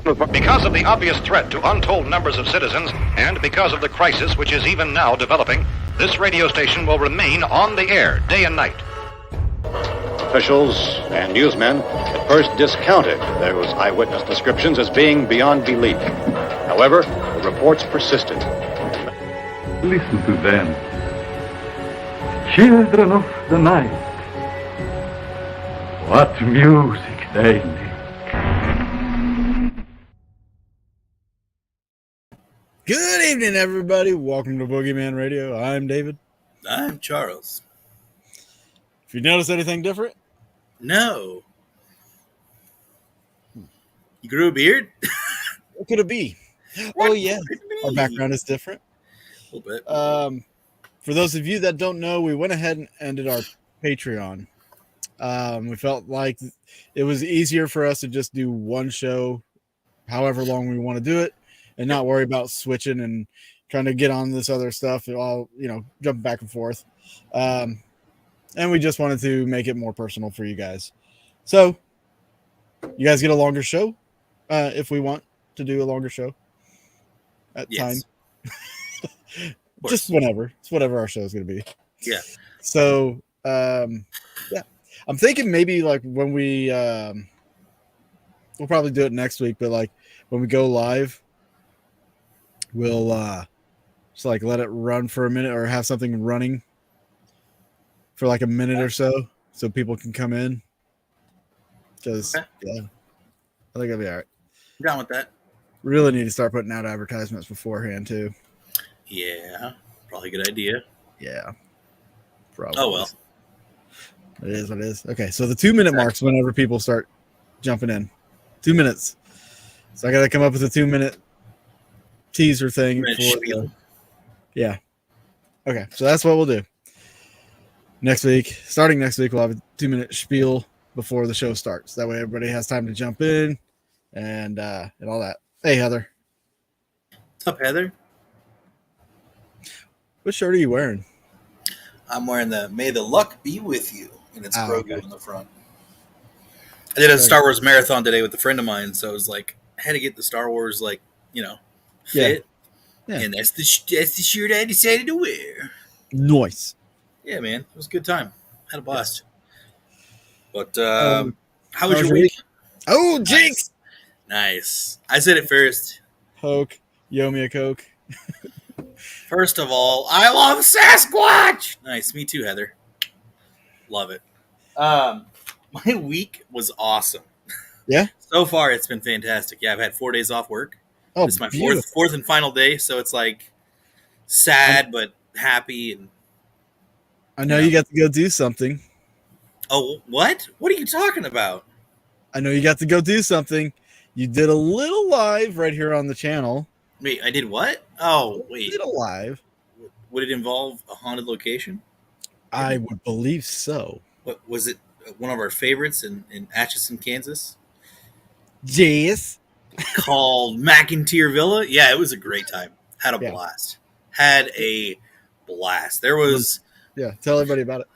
Because of the obvious threat to untold numbers of citizens, and because of the crisis which is even now developing, this radio station will remain on the air day and night. Officials and newsmen at first discounted those eyewitness descriptions as being beyond belief. However, the reports persisted. Listen to them. Children of the night. What music they make. Good evening, everybody. Welcome to Boogeyman Radio. I'm David. I'm Charles. If you notice anything different? No. You grew a beard? What could it be? Oh, yeah. Our background is different. A little bit. For those of you that don't know, we went ahead and ended our Patreon. We felt like it was easier for us to just do one show, however long we want to do it, and not worry about switching and trying to get on this other stuff, all jumping back and forth. And we just wanted to make it more personal for you guys. So you guys get a longer show if we want to do a longer show at time. Just whenever. It's whatever our show is going to be. Yeah. So, yeah. I'm thinking maybe like when we'll probably do it next week, but like when we go live, we'll just like let it run for a minute or have something running for like a minute or so people can come in. Because, yeah, I think it'll be all right. I'm down with that. Really need to start putting out advertisements beforehand, too. Yeah, probably a good idea. Yeah, probably. Oh, well. It is what it is. Okay, so the 2-minute marks whenever people start jumping in. 2 minutes. So I got to come up with a 2-minute teaser thing. Yeah. Okay, so that's what we'll do. Starting next week, we'll have a 2-minute spiel before the show starts. That way everybody has time to jump in and all that. Hey, Heather. What's up, Heather? What shirt are you wearing? I'm wearing the May the Luck Be With You, and it's Grogu okay. on the front. I did a Star Wars marathon today with a friend of mine, so I was like, I had to get the Star Wars, fit. Yeah. And that's the shirt I decided to wear. Nice. Yeah, man. It was a good time. Had a blast. But how was your week? Oh, jinx! Nice. I said it first. Coke. Yo me a Coke. First of all, I love Sasquatch! Nice. Me too, Heather. Love it. My week was awesome. Yeah? So far, it's been fantastic. Yeah, I've had 4 days off work. Oh, This is my fourth and final day, so it's like sad but happy. And I know you got to go do something. oh, what? What are you talking about? I know you got to go do something. You did a little live right here on the channel. Wait, I did what? Oh, wait. You did a live. Would it involve a haunted location? I would believe so. What was it? One of our favorites in Atchison, Kansas, Yes. called McIntyre Villa. Yeah, it was a great time. Had a blast. There was Tell everybody about it.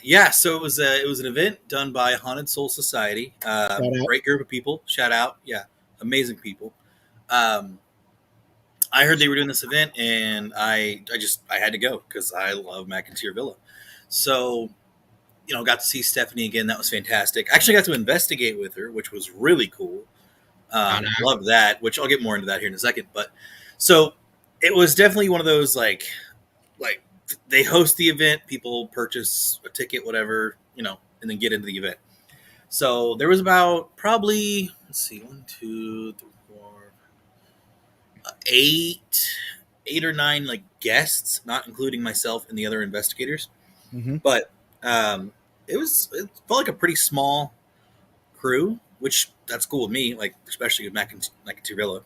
Yeah, so it was an event done by Haunted Soul Society. Great group of people. Shout out. Yeah, amazing people. I heard they were doing this event, and I had to go because I love McIntyre Villa. So, got to see Stephanie again. That was fantastic. I actually got to investigate with her, which was really cool. Love that, which I'll get more into that here in a second. But so it was definitely one of those like they host the event, people purchase a ticket, whatever, and then get into the event. So there was about probably, 1, 2, 3, 4, 8 or 9 like guests, not including myself and the other investigators. Mm-hmm. But it felt like a pretty small crew, which that's cool with me, like especially with McIntyre Villa.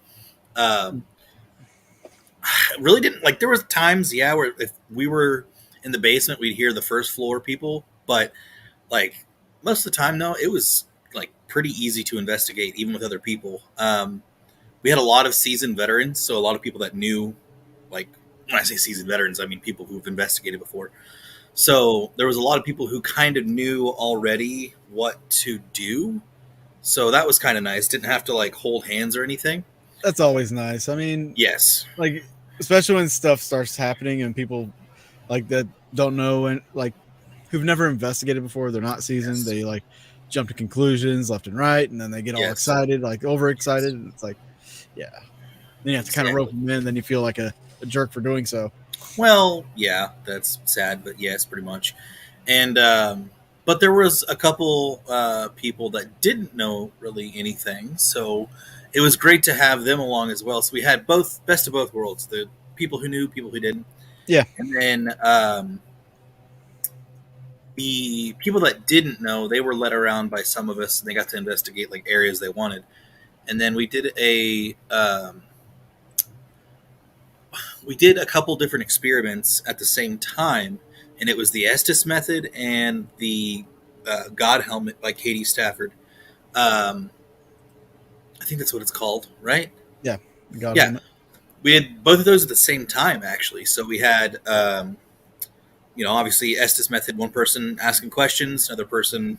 Really didn't like. There was times, where if we were in the basement, we'd hear the first floor people, but like most of the time, no, it was like pretty easy to investigate, even with other people. We had a lot of seasoned veterans, so a lot of people that knew, like when I say seasoned veterans, I mean people who've investigated before. So there was a lot of people who kind of knew already what to do. So that was kind of nice. Didn't have to like hold hands or anything. That's always nice. I mean, Yes. like especially when stuff starts happening and people like that don't know and like who've never investigated before, they're not seasoned. Yes. They like jump to conclusions left and right, and then they get all Yes. excited, like overexcited. And it's like, yeah. Then you have to kind of rope them in. Then you feel like a jerk for doing so. Well, yeah, that's sad, but yes, pretty much. And but there was a couple people that didn't know really anything, so it was great to have them along as well. So we had both best of both worlds: the people who knew, people who didn't. Yeah. And then the people that didn't know, they were led around by some of us, and they got to investigate like areas they wanted. And then we did a couple different experiments at the same time, and it was the Estes method and the God helmet by Katie Stafford. I think that's what it's called, right? Yeah. God helmet. We had both of those at the same time, actually. So we had, obviously Estes method, one person asking questions, another person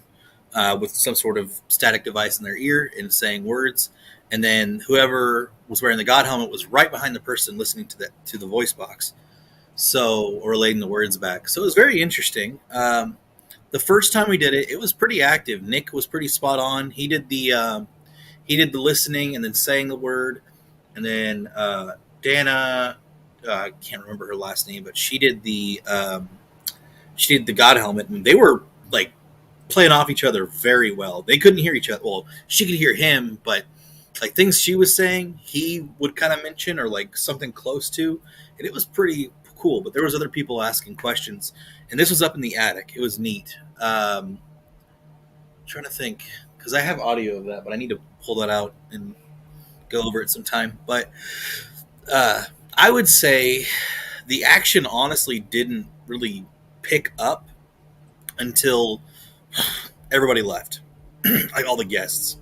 with some sort of static device in their ear and saying words. And then whoever was wearing the God helmet was right behind the person listening to the voice box, or relaying the words back. So it was very interesting. The first time we did it, it was pretty active. Nick was pretty spot on. He did the listening and then saying the word, and then Dana, I can't remember her last name, but she did the God helmet, and they were like playing off each other very well. They couldn't hear each other. Well, she could hear him, but like things she was saying, he would kind of mention or like something close to, and it was pretty cool. But there was other people asking questions, and this was up in the attic. It was neat. Trying to think, because I have audio of that, but I need to pull that out and go over it sometime. But I would say the action honestly didn't really pick up until everybody left, like all the guests.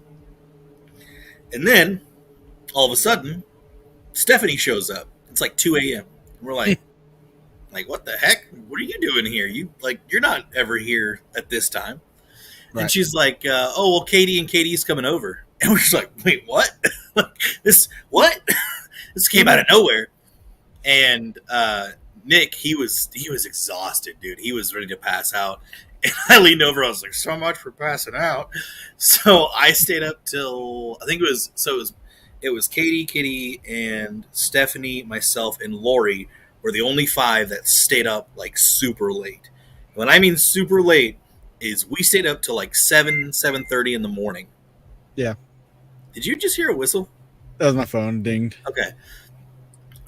And then, all of a sudden, Stephanie shows up. It's like 2 a.m. And we're like, what the heck? What are you doing here? You're not ever here at this time. Right. And she's like, oh, well, Katie's coming over. And we're just like, wait, what? What? This came out of nowhere. And Nick, he was exhausted, dude. He was ready to pass out. And I leaned over. I was like, so much for passing out. So I stayed up till, I think it was Katie, Kitty, and Stephanie, myself, and Lori were the only 5 that stayed up like super late. When I mean super late, is we stayed up till like 7:30 in the morning. Yeah. Did you just hear a whistle? That was my phone dinged. Okay.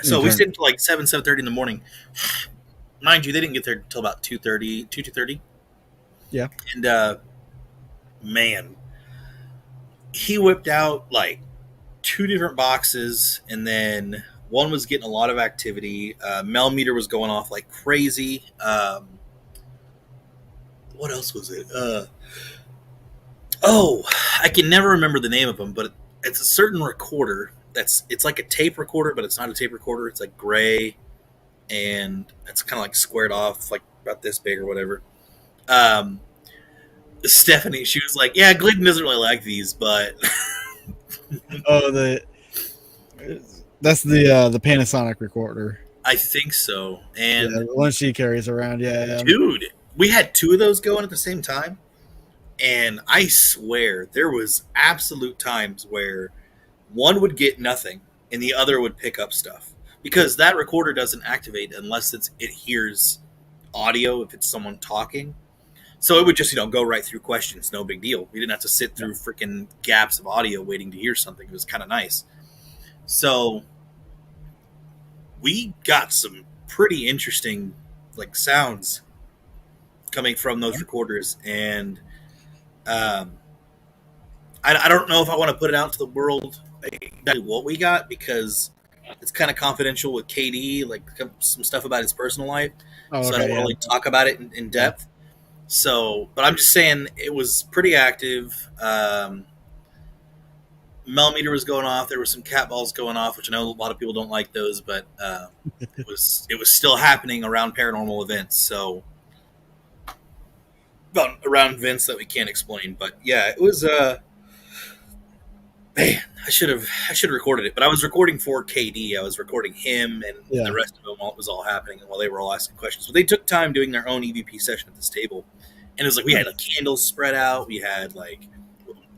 So we stayed until like 7:30 in the morning. Mind you, they didn't get there until about 2:30. Yeah. And man, he whipped out like 2 different boxes, and then one was getting a lot of activity. Mel meter was going off like crazy. What else was it? I can never remember the name of them, but it's a certain recorder it's like a tape recorder, but it's not a tape recorder. It's like gray, and it's kind of like squared off, like about this big or whatever. Stephanie, she was like, yeah, Glidden doesn't really like these, but that's the Panasonic recorder. I think so. And the one she carries around, yeah. Dude, we had 2 of those going at the same time, and I swear there was absolute times where one would get nothing and the other would pick up stuff, because that recorder doesn't activate unless it hears audio, if it's someone talking. So it would just, go right through questions. No big deal. We didn't have to sit through freaking gaps of audio waiting to hear something. It was kind of nice. So we got some pretty interesting sounds coming from those recorders. And I don't know if I want to put it out to the world exactly what we got, because it's kind of confidential with KD, some stuff about his personal life. So I don't want to talk about it in depth. So, but I'm just saying it was pretty active. Mel meter was going off. There were some cat balls going off, which I know a lot of people don't like those, but it was still happening around paranormal events. So, well, around events that we can't explain. But yeah, it was Man, I should have recorded it, but I was recording for KD. I was recording him and Yeah. the rest of them while it was all happening and while they were all asking questions. So they took time doing their own EVP session at this table, and it was like we had like candles spread out. We had like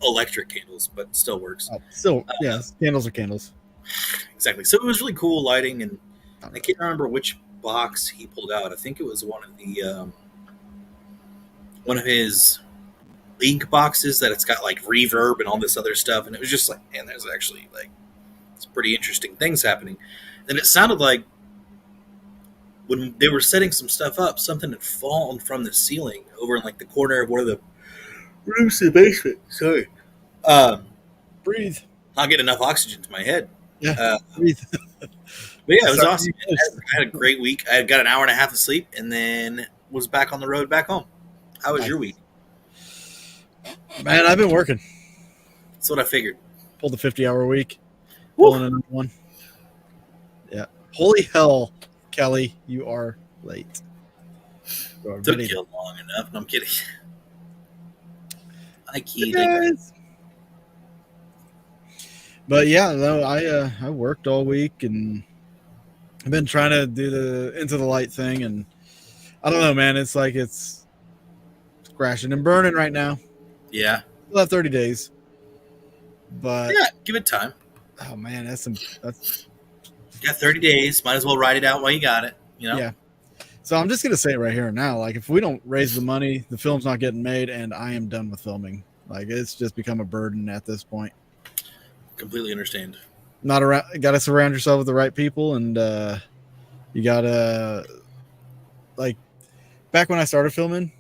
electric candles, but still works. Still, yeah, candles are candles. Exactly. So it was really cool lighting, and I can't remember which box he pulled out. I think it was one of his League boxes that it's got like reverb and all this other stuff, and it was just like, man, there's actually like some pretty interesting things happening. And it sounded like when they were setting some stuff up, something had fallen from the ceiling over in like the corner of one of the rooms in the basement. Sorry, Breathe. not getting enough oxygen to my head. Yeah, breathe. But yeah, it was Sorry. awesome. I had a great week. I got an hour and a half of sleep, and then was back on the road back home. How was your week? Man, I've been working. That's what I figured. Pulled a 50-hour week. Woo. Pulling another one. Yeah. Holy hell, Kelly, you are late. You are Took very- you long enough. No, I'm kidding. I keyed. Yes. But yeah, no, I worked all week, and I've been trying to do the Into the Light thing, and I don't know, man. It's like it's crashing and burning right now. Yeah. We'll have 30 days. But Yeah, give it time. oh man, that's You got 30 days. Might as well ride it out while you got it. You know? Yeah. So I'm just gonna say it right here and now. Like, if we don't raise the money, the film's not getting made, and I am done with filming. Like, it's just become a burden at this point. Completely understand. Not around. Got to surround yourself with the right people, and you gotta like. Back when I started filming,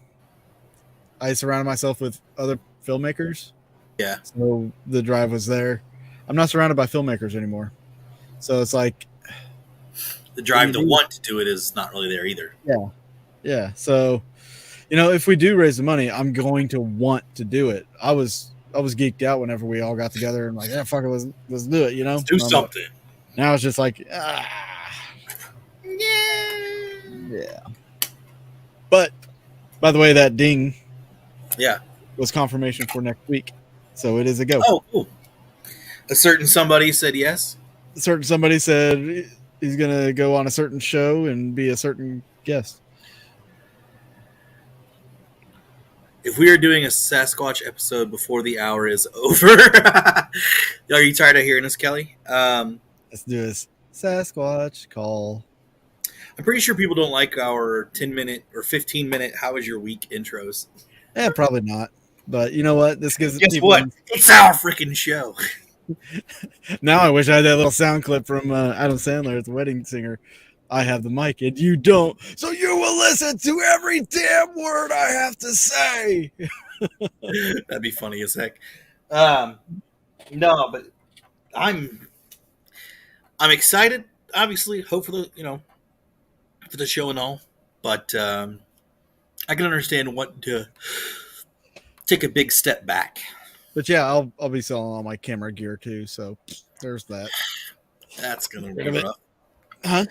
I surrounded myself with other filmmakers. Yeah. So the drive was there. I'm not surrounded by filmmakers anymore. So it's like, The drive to want to do it is not really there either. yeah. So, if we do raise the money, I'm going to want to do it. I was geeked out whenever we all got together and like, yeah, fuck it, let's do it. Let's do something. Now it's just like, Yeah. But by the way, that ding Yeah. was confirmation for next week, so it is a go. Oh, cool. A certain somebody said yes. Somebody said he's gonna go on a certain show and be a certain guest. If we are doing a Sasquatch episode before the hour is over, are you tired of hearing this, Kelly? Let's do this Sasquatch call. I'm pretty sure people don't like our 10-minute or 15-minute "How was your week" intros. Probably not. But you know what? This gives Guess people. what? It's our freaking show. Now I wish I had that little sound clip from Adam Sandler, the wedding singer. I have the mic and you don't, so you will listen to every damn word I have to say. That'd be funny as heck. No, but I'm excited. Obviously, hopefully, for the show and all. But I can understand wanting to take a big step back. But yeah, I'll be selling all my camera gear too. So there's that. That's gonna be Wait a minute. rough. Huh?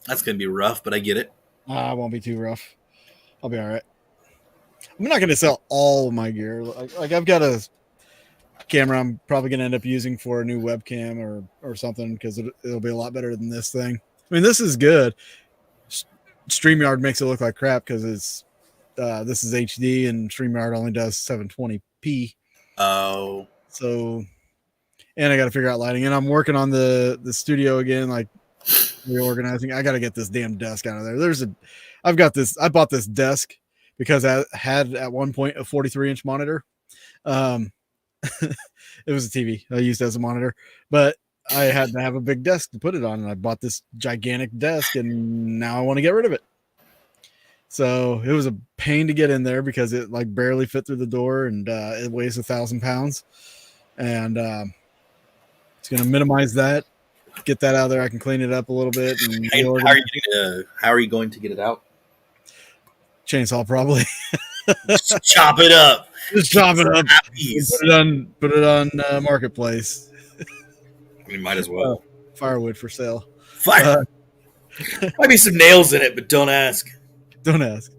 That's gonna be rough, but I get it. I won't be too rough. I'll be all right. I'm not going to sell all of my gear. Like I've got a camera I'm probably going to end up using for a new webcam or something because it'll be a lot better than this thing. I mean, this is good. StreamYard makes it look like crap because it's this is HD and StreamYard only does 720p. Oh, So, and I got to figure out lighting. And I'm working on the studio again, like reorganizing. I got to get this damn desk out of there. I bought this desk because I had at one point a 43-inch monitor. It was a TV I used as a monitor, but I had to have a big desk to put it on, and I bought this gigantic desk, and now I want to get rid of it. So it was a pain to get in there because it like barely fit through the door, and it weighs 1,000 pounds. And it's going to minimize that, get that out of there. I can clean it up a little bit. And how are you going to get it out? Chainsaw, probably. Just chop it up. Just chop it up. Piece. Put it on Marketplace. We might as well. Firewood for sale. Fire. Might be some nails in it, but don't ask. Don't ask.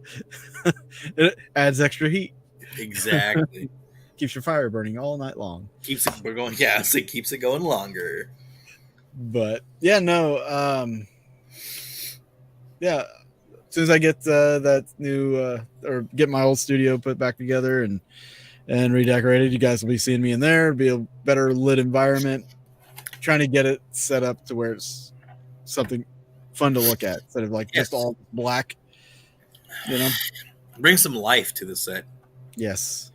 It adds extra heat. Exactly. Keeps keeps your fire burning all night long. Keeps it. We're going. Yeah, so it keeps it going longer. But yeah, no. Yeah, as soon as I get that new or get my old studio put back together and redecorated, you guys will be seeing me in there. It'll be a better lit environment. Trying to get it set up to where it's something fun to look at instead of like just all black. You know, bring some life to the set. Yes.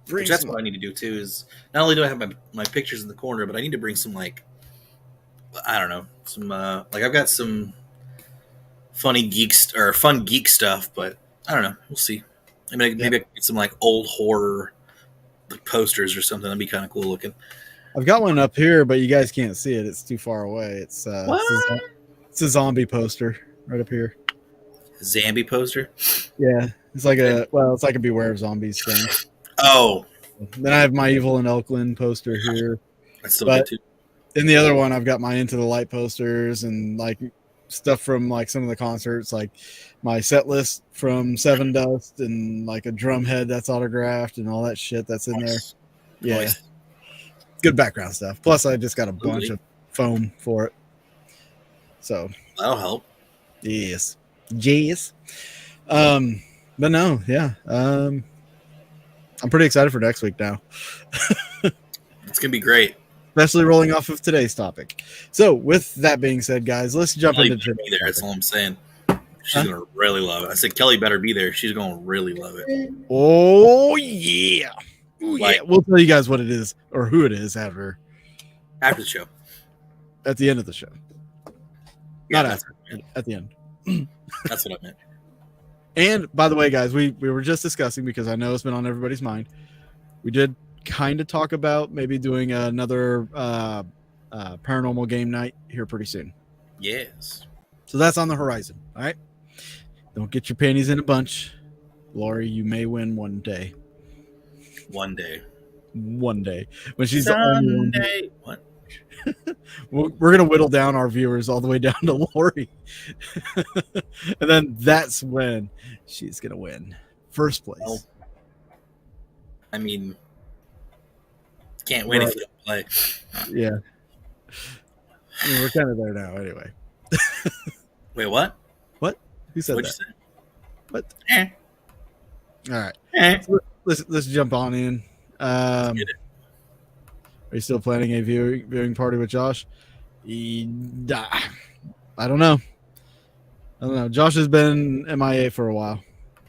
Which that's what I need to do too. Is not only do I have my pictures in the corner, but I need to bring some like, I don't know, some like I've got some fun geek stuff, but I don't know. We'll see. I mean, maybe I could get some like old horror like posters or something. That'd be kind of cool looking. I've got one up here, but you guys can't see it. It's too far away. It's it's a zombie poster right up here. Zombie poster? Yeah, it's like it's like a Beware of Zombies thing. Oh. Then I have my Evil in Oakland poster here. That's so good too. In the other one, I've got my Into the Light posters and like stuff from like some of the concerts, like my set list from Seven Dust and like a drum head that's autographed and all that shit that's in there. Yeah. Nice. Good background stuff. Plus, I just got a bunch of foam for it. So that'll help. Yes. But no, yeah. I'm pretty excited for next week now. It's gonna be great. Especially rolling off of today's topic. So, with that being said, guys, let's jump Kelly into be there. That's all I'm saying. She's gonna really love it. I said Kelly better be there. She's gonna really love it. Oh yeah. Ooh, like, yeah. We'll tell you guys what it is or who it is after the show. At the end of the show. Yeah, not after. At the end. That's what I meant. And by the way, guys, we were just discussing, because I know it's been on everybody's mind. We did kind of talk about maybe doing another paranormal game night here pretty soon. Yes. So that's on the horizon. All right. Don't get your panties in a bunch. Lori, you may win one day. One day. When she's Someday. the only one. What? We're going to whittle down our viewers all the way down to Lori. And then that's when she's going to win. First place. Well, I mean, can't win if you don't play. Yeah. I mean, we're kind of there now anyway. Wait, what? What? Who said What'd that? you say? What? Eh. All right. Eh. So let's jump on in. Are you still planning a viewing party with Josh? I don't know. Josh has been MIA for a while,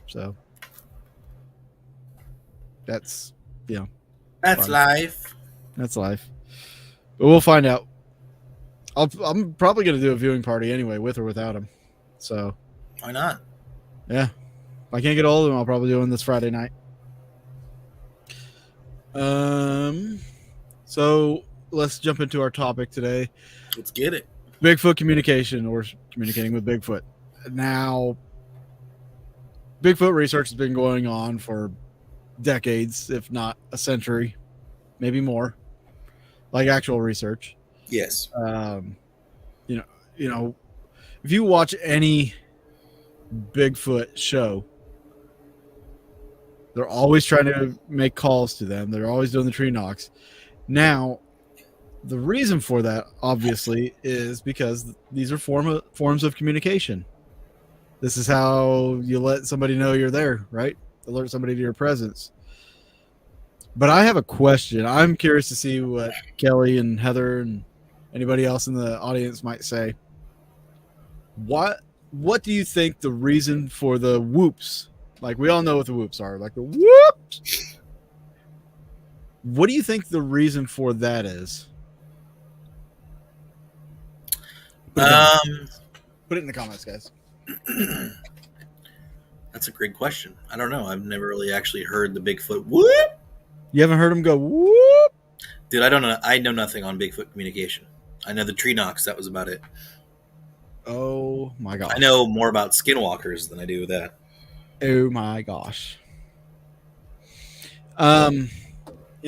so that's That's fun. life. That's life. But we'll find out. I'm probably going to do a viewing party anyway, with or without him. So Why not? yeah, if I can't get all of them, I'll probably do one this Friday night. So let's jump into our topic today. Let's get it. Bigfoot communication, or communicating with Bigfoot. Now, Bigfoot research has been going on for decades, if not a century, maybe more, like actual research. Yes. If you watch any Bigfoot show, they're always trying to make calls to them. They're always doing the tree knocks. Now, the reason for that, obviously, is because these are forms of communication. This is how you let somebody know you're there, right? Alert somebody to your presence. But I have a question. I'm curious to see what Kelly and Heather and anybody else in the audience might say. What do you think the reason for the whoops? Like, we all know what the whoops are, like the whoops. What do you think the reason for that is? Put it in the comments, guys. That's a great question. I don't know. I've never really actually heard the Bigfoot whoop. You haven't heard him go whoop? Dude, I don't know. I know nothing on Bigfoot communication. I know the tree knocks. That was about it. Oh my gosh. I know more about skinwalkers than I do that. Oh my gosh.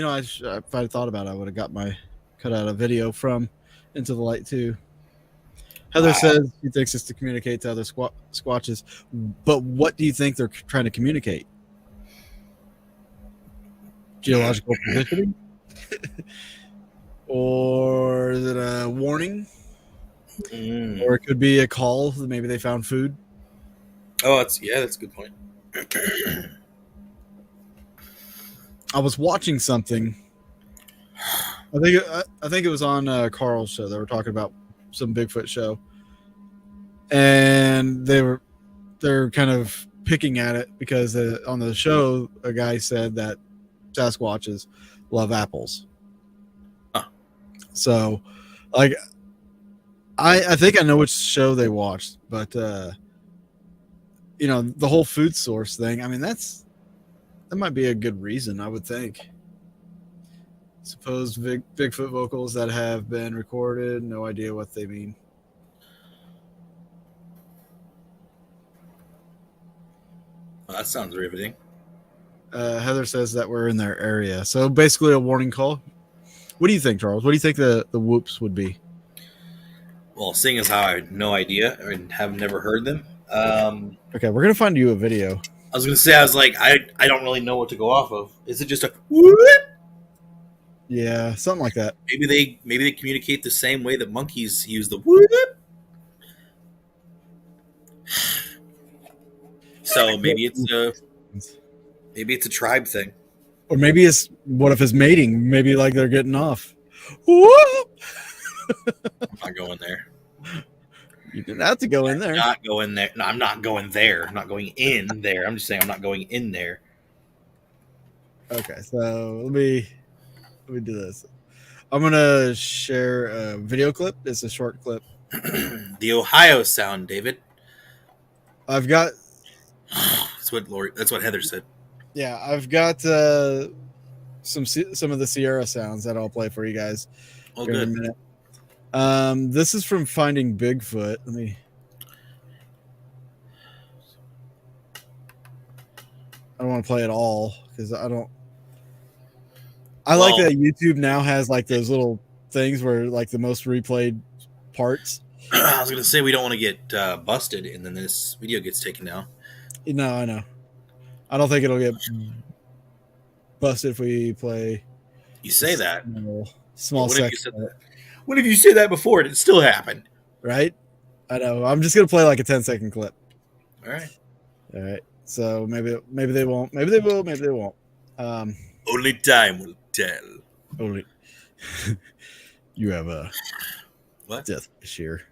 If I had thought about it, I would have got cut out a video from Into the Light too. Heather says she thinks it's to communicate to other squatches, but what do you think they're trying to communicate? geological positioning, or is it a warning, or it could be a call. Maybe they found food. Oh, that's a good point. I was watching something. I think it was on Carl's show. They were talking about some Bigfoot show, and they're kind of picking at it because on the show a guy said that Sasquatches love apples. Huh. So, like, I think I know which show they watched, but you know, the whole food source thing. I mean, that might be a good reason, I would think. Supposed Bigfoot vocals that have been recorded. No idea what they mean. Well, that sounds riveting. Heather says that we're in their area. So basically a warning call. What do you think, Charles? What do you think the whoops would be? Well, seeing as how I have no idea and have never heard them. Okay, we're going to find you a video. I was going to say, I was like, I don't really know what to go off of. Is it just a whoop? Yeah, something like that. Maybe they communicate the same way that monkeys use the whoop. So maybe it's a tribe thing. Or maybe it's what if it's mating? Maybe like they're getting off. Whoop! I'm not going there. You didn't have to go in there. Not going there. No, I'm not going there. I'm not going in there. I'm just saying I'm not going in there. Okay, so let me do this. I'm gonna share a video clip. It's a short clip. The Ohio sound, David. I've got. That's what Heather said. Yeah, I've got some of the Sierra sounds that I'll play for you guys. Oh, in a good. minute. This is from Finding Bigfoot. Let me. I don't want to play it all because I don't. I like that YouTube now has like those little things where like the most replayed parts. I was going to say we don't want to get busted, and then this video gets taken down. No, I know. I don't think it'll get busted if we play. You say that. Small section. What if you said that before and it still happened? Right? I know. I'm just gonna play like a 10-second clip. All right. So maybe they won't. Maybe they will. Maybe they won't. Only time will tell. Only you have a what death wish here.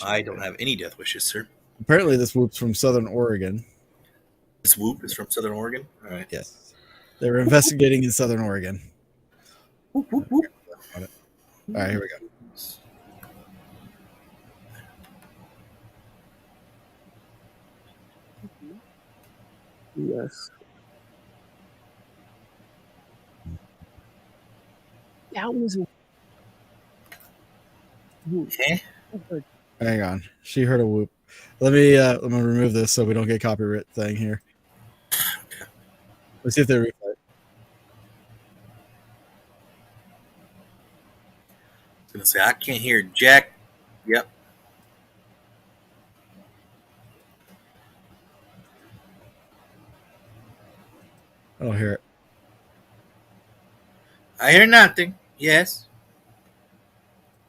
I don't have any death wishes, sir. Apparently, this whoop's from Southern Oregon. This whoop is from Southern Oregon. All right. Yes, they were investigating in Southern Oregon. Whoop, whoop, whoop. All right, here we go. Yes. That was Eh? Hang on. She heard a whoop. Let me remove this so we don't get copyright thing here. Okay. Let's see if they replay it. I was gonna say I can't hear Jack. Yep. I don't hear it. I hear nothing. Yes.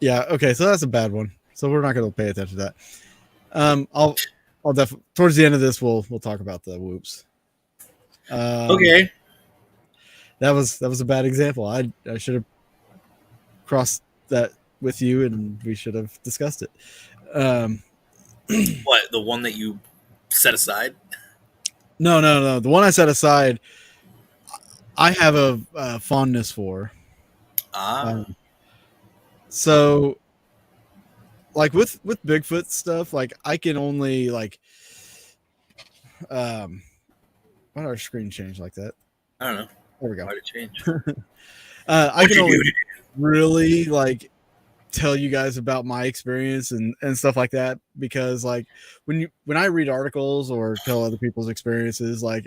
Yeah, okay, so that's a bad one. So we're not going to pay attention to that. I'll definitely towards the end of this we'll talk about the whoops. Okay. That was a bad example. I should have crossed that with you and we should have discussed it. What, the one that you set aside? No. The one I set aside, I have a fondness for. So, like with Bigfoot stuff, like I can only like, why did our screen change like that? I don't know. There we go. Why did it change? I can only really like tell you guys about my experience and stuff like that because like when I read articles or tell other people's experiences, like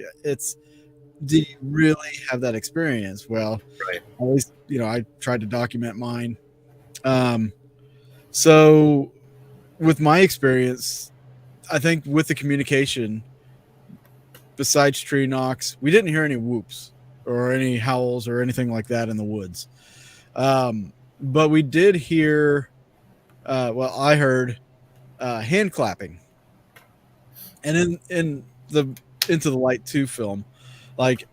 do you really have that experience? Well, right. At least I tried to document mine. So with my experience, I think with the communication, besides tree knocks, we didn't hear any whoops or any howls or anything like that in the woods. But we did hear, I heard hand clapping. And in the Into the Light 2 film, like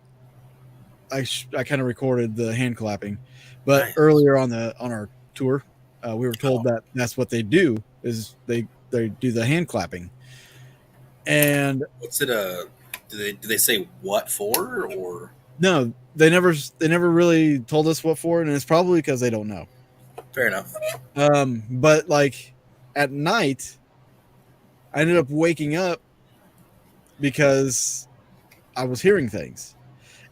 I kind of recorded the hand clapping, but Nice. earlier on our tour, we were told that that's what they do is they do the hand clapping. And What's it? Do they say what for or? no, they never really told us what for, and it's probably because they don't know. Fair enough. But like at night, I ended up waking up because I was hearing things.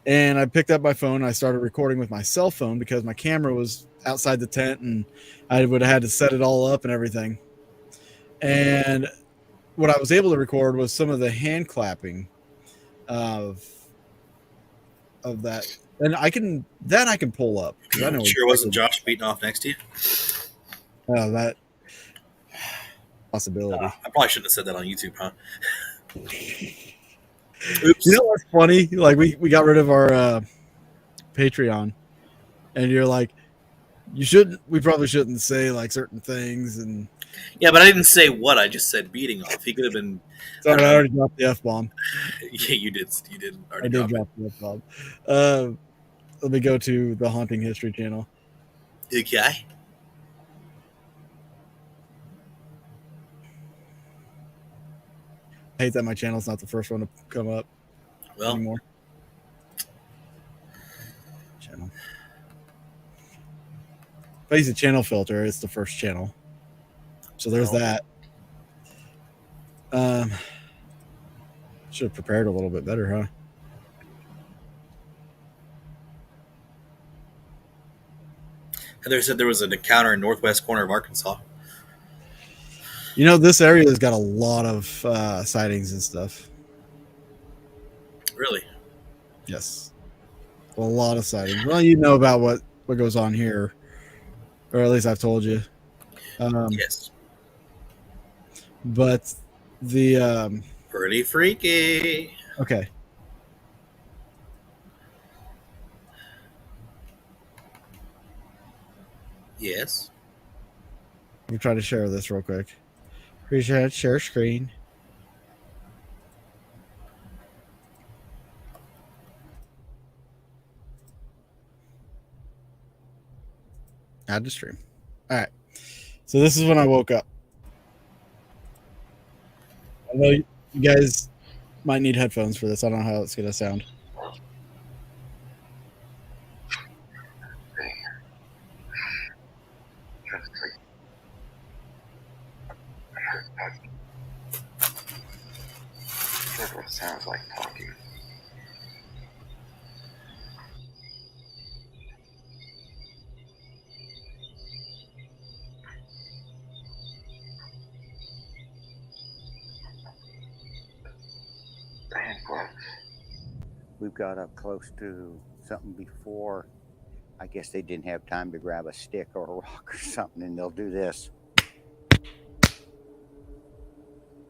And I picked up my phone. And I started recording with my cell phone because my camera was outside the tent and I would have had to set it all up and everything. And what I was able to record was some of the hand clapping of that. And I can pull up. I know Sure wasn't Josh beating off next to you? that possibility. I probably shouldn't have said that on YouTube, huh? Oops. You know what's funny? Like we got rid of our Patreon, and you're like, we probably shouldn't say like certain things. And yeah, but I didn't say what. I just said beating off. He could have been. Sorry, I already dropped the F-bomb. Yeah, you did. You did. I did drop the F-bomb. Let me go to the Haunting History channel. Okay. I hate that my channel's not the first one to come up anymore. Channel. If I use a channel filter, it's the first channel. So there's that. Should have prepared a little bit better, huh? Heather said there was an encounter in northwest corner of Arkansas. You know, this area has got a lot of sightings and stuff. Really? Yes. A lot of sightings. Well, you know about what goes on here. Or at least I've told you. Yes. But the... pretty freaky. Okay. Yes. Let me try to share this real quick. Share screen. Add to stream. All right. So this is when I woke up. I know you guys might need headphones for this. I don't know how it's going to sound. It sounds like talking. We've got up close to something before. I guess they didn't have time to grab a stick or a rock or something, and they'll do this.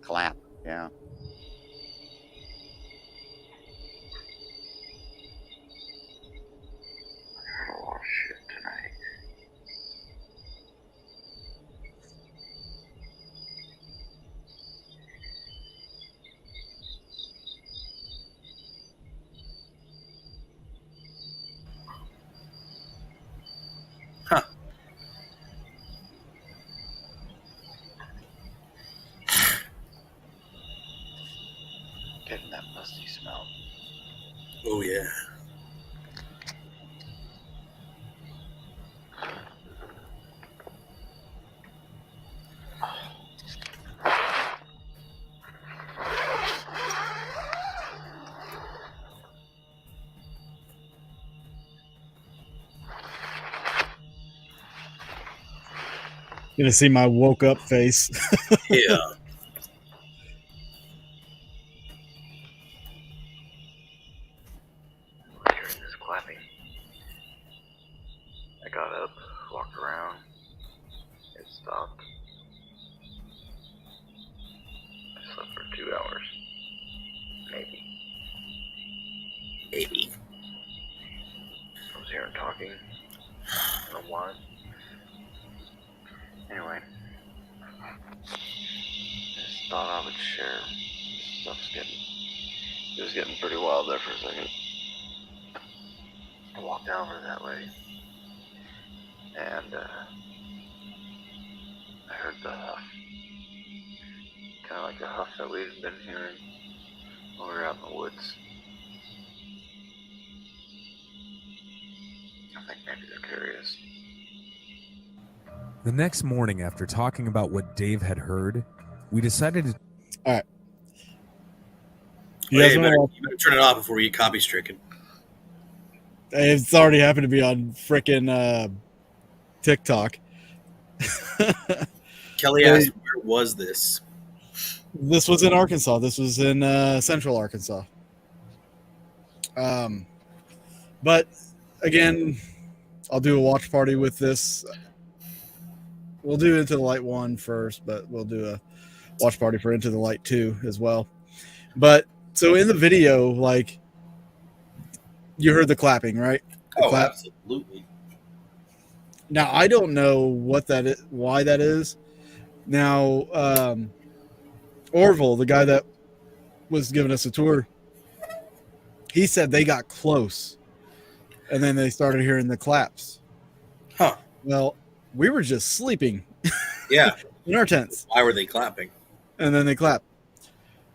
Clap, yeah. I heard a lot of shit tonight. Huh. Getting that musty smell. Oh, yeah. You're going to see my woke up face. Yeah. Hearing this clapping. I got up, walked around. It stopped. I slept for 2 hours. Maybe. Maybe. talking. I don't know why. Anyway, just thought I would share. It was getting pretty wild there for a second. I walked over that way, and I heard the huff. Kind of like the huff that we've been hearing when we were out in the woods. I think maybe they're curious. The next morning, after talking about what Dave had heard, we decided to... All right. You better turn it off before we get copy stricken. It's already happened to be on frickin' TikTok. Kelly asked, where was this? This was in Arkansas. This was in central Arkansas. But again, I'll do a watch party with this. We'll do Into the Light 1 first, but we'll do a watch party for Into the Light 2 as well. But so in the video, like, you heard the clapping, right? The clap. Absolutely. Now, I don't know what that is, why that is. Now, Orville, the guy that was giving us a tour, he said they got close, and then they started hearing the claps. Huh. Well, we were just sleeping. Yeah. In our tents. Why were they clapping? And then they clapped.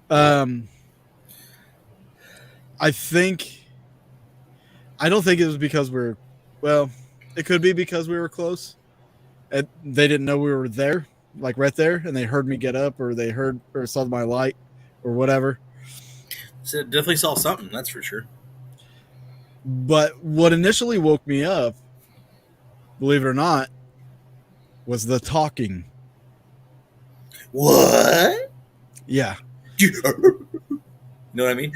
I don't think it was because it could be because we were close. And they didn't know we were there, like right there, and they heard me get up, or they heard or saw my light or whatever. So definitely saw something, that's for sure. But what initially woke me up, believe it or not, was the talking. What? Yeah. You know what I mean?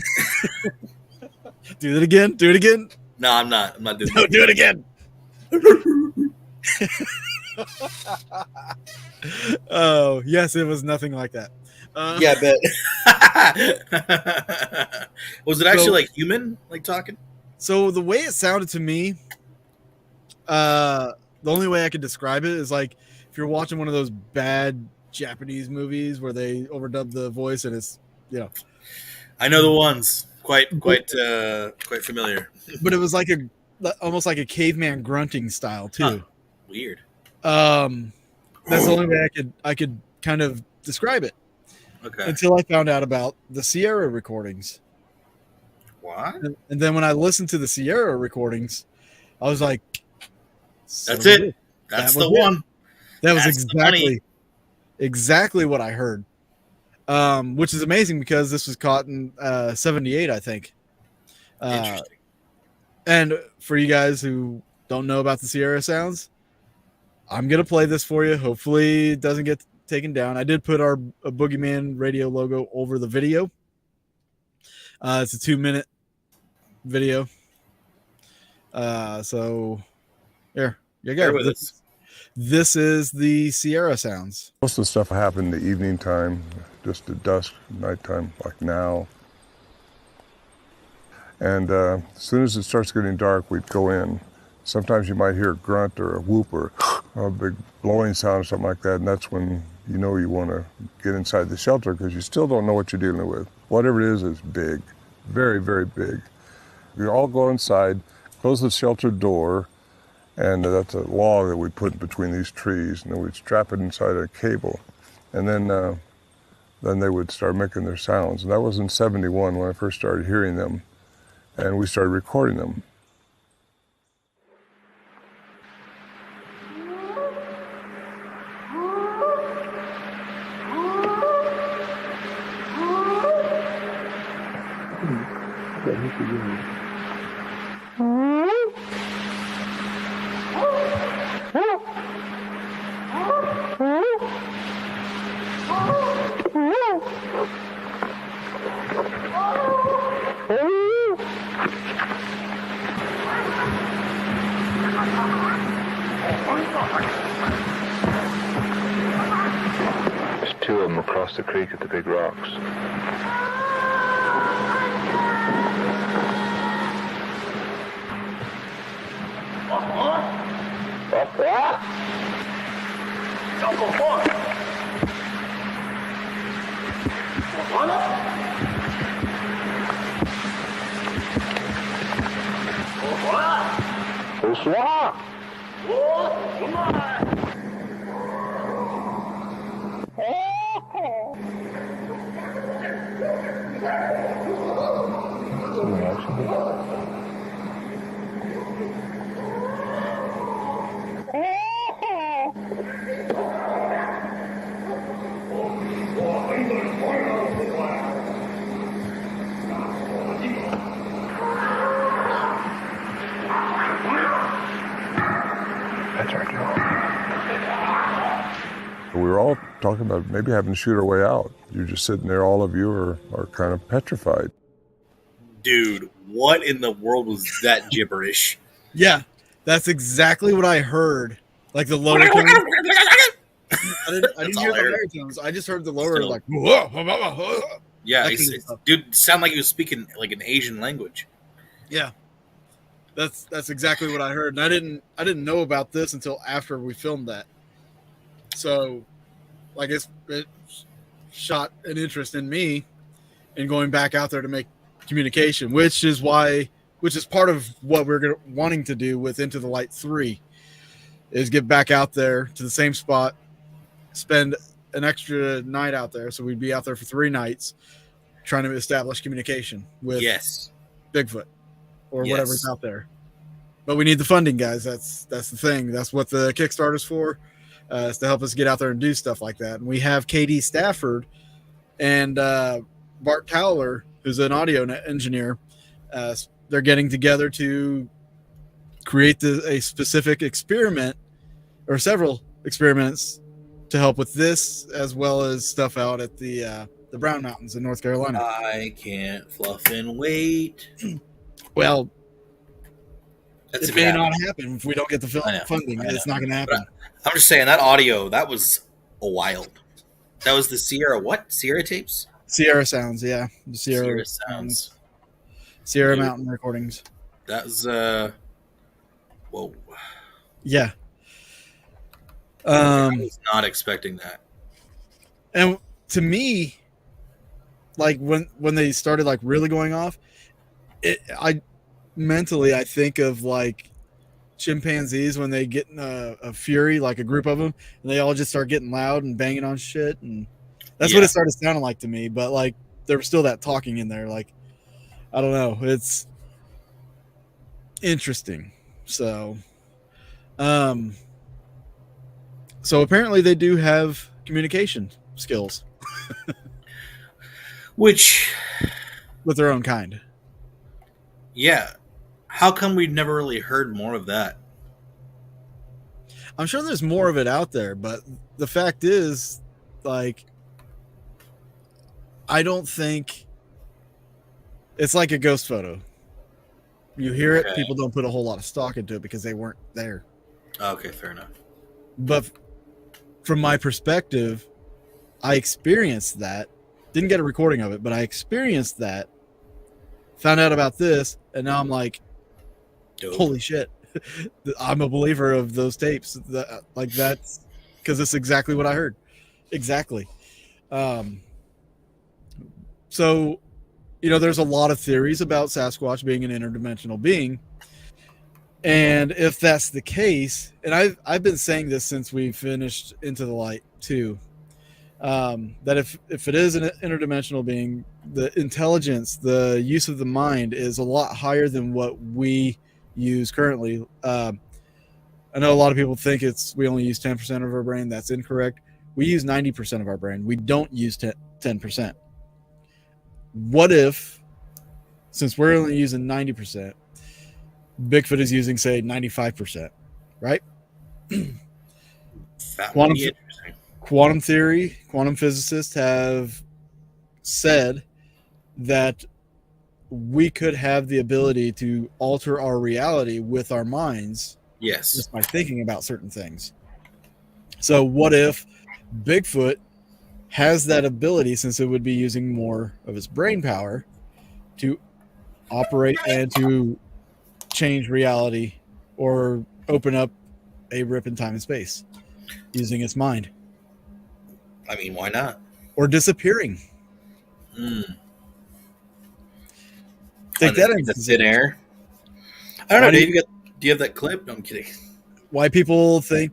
Do it again. Do it again. No, I'm not doing that. Do it again. Oh, yes, it was nothing like that. Yeah, I bet. Was it actually like human, like talking? So the way it sounded to me, the only way I could describe it is like if you're watching one of those bad Japanese movies where they overdub the voice and it's, I know the ones. Quite familiar. But it was like almost like a caveman grunting style too. Huh. Weird. That's the only way I could kind of describe it. Okay. Until I found out about the Sierra recordings. What? And then when I listened to the Sierra recordings, I was like, "That's it. That's the one." That was exactly what I heard. Which is amazing because this was caught in 78, I think. Interesting. And for you guys who don't know about the Sierra sounds, I'm going to play this for you. Hopefully it doesn't get taken down. I did put our Boogeyman radio logo over the video. It's a 2-minute video. So here you go. This is the Sierra sounds. Most of the stuff happened in the evening time, just at dusk, nighttime, like now. And as soon as it starts getting dark, we'd go in. Sometimes you might hear a grunt or a whoop or a big blowing sound or something like that, and that's when you know you want to get inside the shelter because you still don't know what you're dealing with. Whatever it is big, very, very big. We all go inside, close the shelter door, and that's a log that we put between these trees, and then we'd strap it inside a cable, and then they would start making their sounds. And that was in 71 when I first started hearing them, and we started recording them. There's 2 of them across the creek at the big rocks. We were all talking about maybe having to shoot our way out. You're just sitting there, all of you are kind of petrified. Dude, what in the world was that gibberish? Yeah, that's exactly what I heard. Like the lower tones. I didn't hear the higher tones. I just heard the lower, Still. like, Yeah, that kind of stuff. dude, sounded like he was speaking like an Asian language. Yeah, that's exactly what I heard, and I didn't know about this until after we filmed that. So, like, it shot an interest in me in going back out there to make communication, which is part of what we're wanting to do with Into the Light 3, is get back out there to the same spot, spend an extra night out there. So we'd be out there for 3 nights trying to establish communication with Bigfoot or whatever's out there. But we need the funding, guys. That's the thing. That's what the Kickstarter's for, is to help us get out there and do stuff like that. And we have Katie Stafford and Bart Towler, who's an audio engineer. They're getting together to create a specific experiment, or several experiments, to help with this, as well as stuff out at the Brown Mountains in North Carolina. I can't fluff and wait. Well, That's it may not happen if we don't get the funding. It's not going to happen. I'm just saying, that audio, that was wild. That was the Sierra tapes? Sierra Sounds, yeah. The Sierra Sounds. Sierra Mountain recordings. That was, whoa. Yeah. I was not expecting that. And to me, like, when they started, like, really going off, I think of, like, chimpanzees when they get in a fury, like a group of them, and they all just start getting loud and banging on shit, and that's what it started sounding like to me. But, like, there was still that talking in there. Like, I don't know, it's interesting. So apparently they do have communication skills, which, with their own kind. Yeah. How come we've never really heard more of that? I'm sure there's more of it out there, but the fact is, like, I don't think it's like a ghost photo. You hear it, people don't put a whole lot of stock into it because they weren't there. Okay, fair enough. But from my perspective, I experienced that. Didn't get a recording of it, but I experienced that. Found out about this, and now I'm like, dope. Holy shit. I'm a believer of those tapes. Like, that's because it's exactly what I heard. Exactly. So, there's a lot of theories about Sasquatch being an interdimensional being. And if that's the case, and I've been saying this since we finished Into the Light 2, that if it is an interdimensional being, the intelligence, the use of the mind is a lot higher than what we use currently. I know a lot of people think we only use 10% of our brain. That's incorrect. We use 90% of our brain. We don't use 10%. What if, since we're only using 90%, Bigfoot is using, say, 95%, right? Quantum theory, quantum physicists have said that we could have the ability to alter our reality with our minds, just by thinking about certain things. So what if Bigfoot has that ability, since it would be using more of his brain power, to operate and to change reality or open up a rip in time and space using its mind. I mean, why not? Or disappearing. Take On that the into thin air. I don't know, Why do Dave. Do you have that clip? No, I'm kidding. Why people think,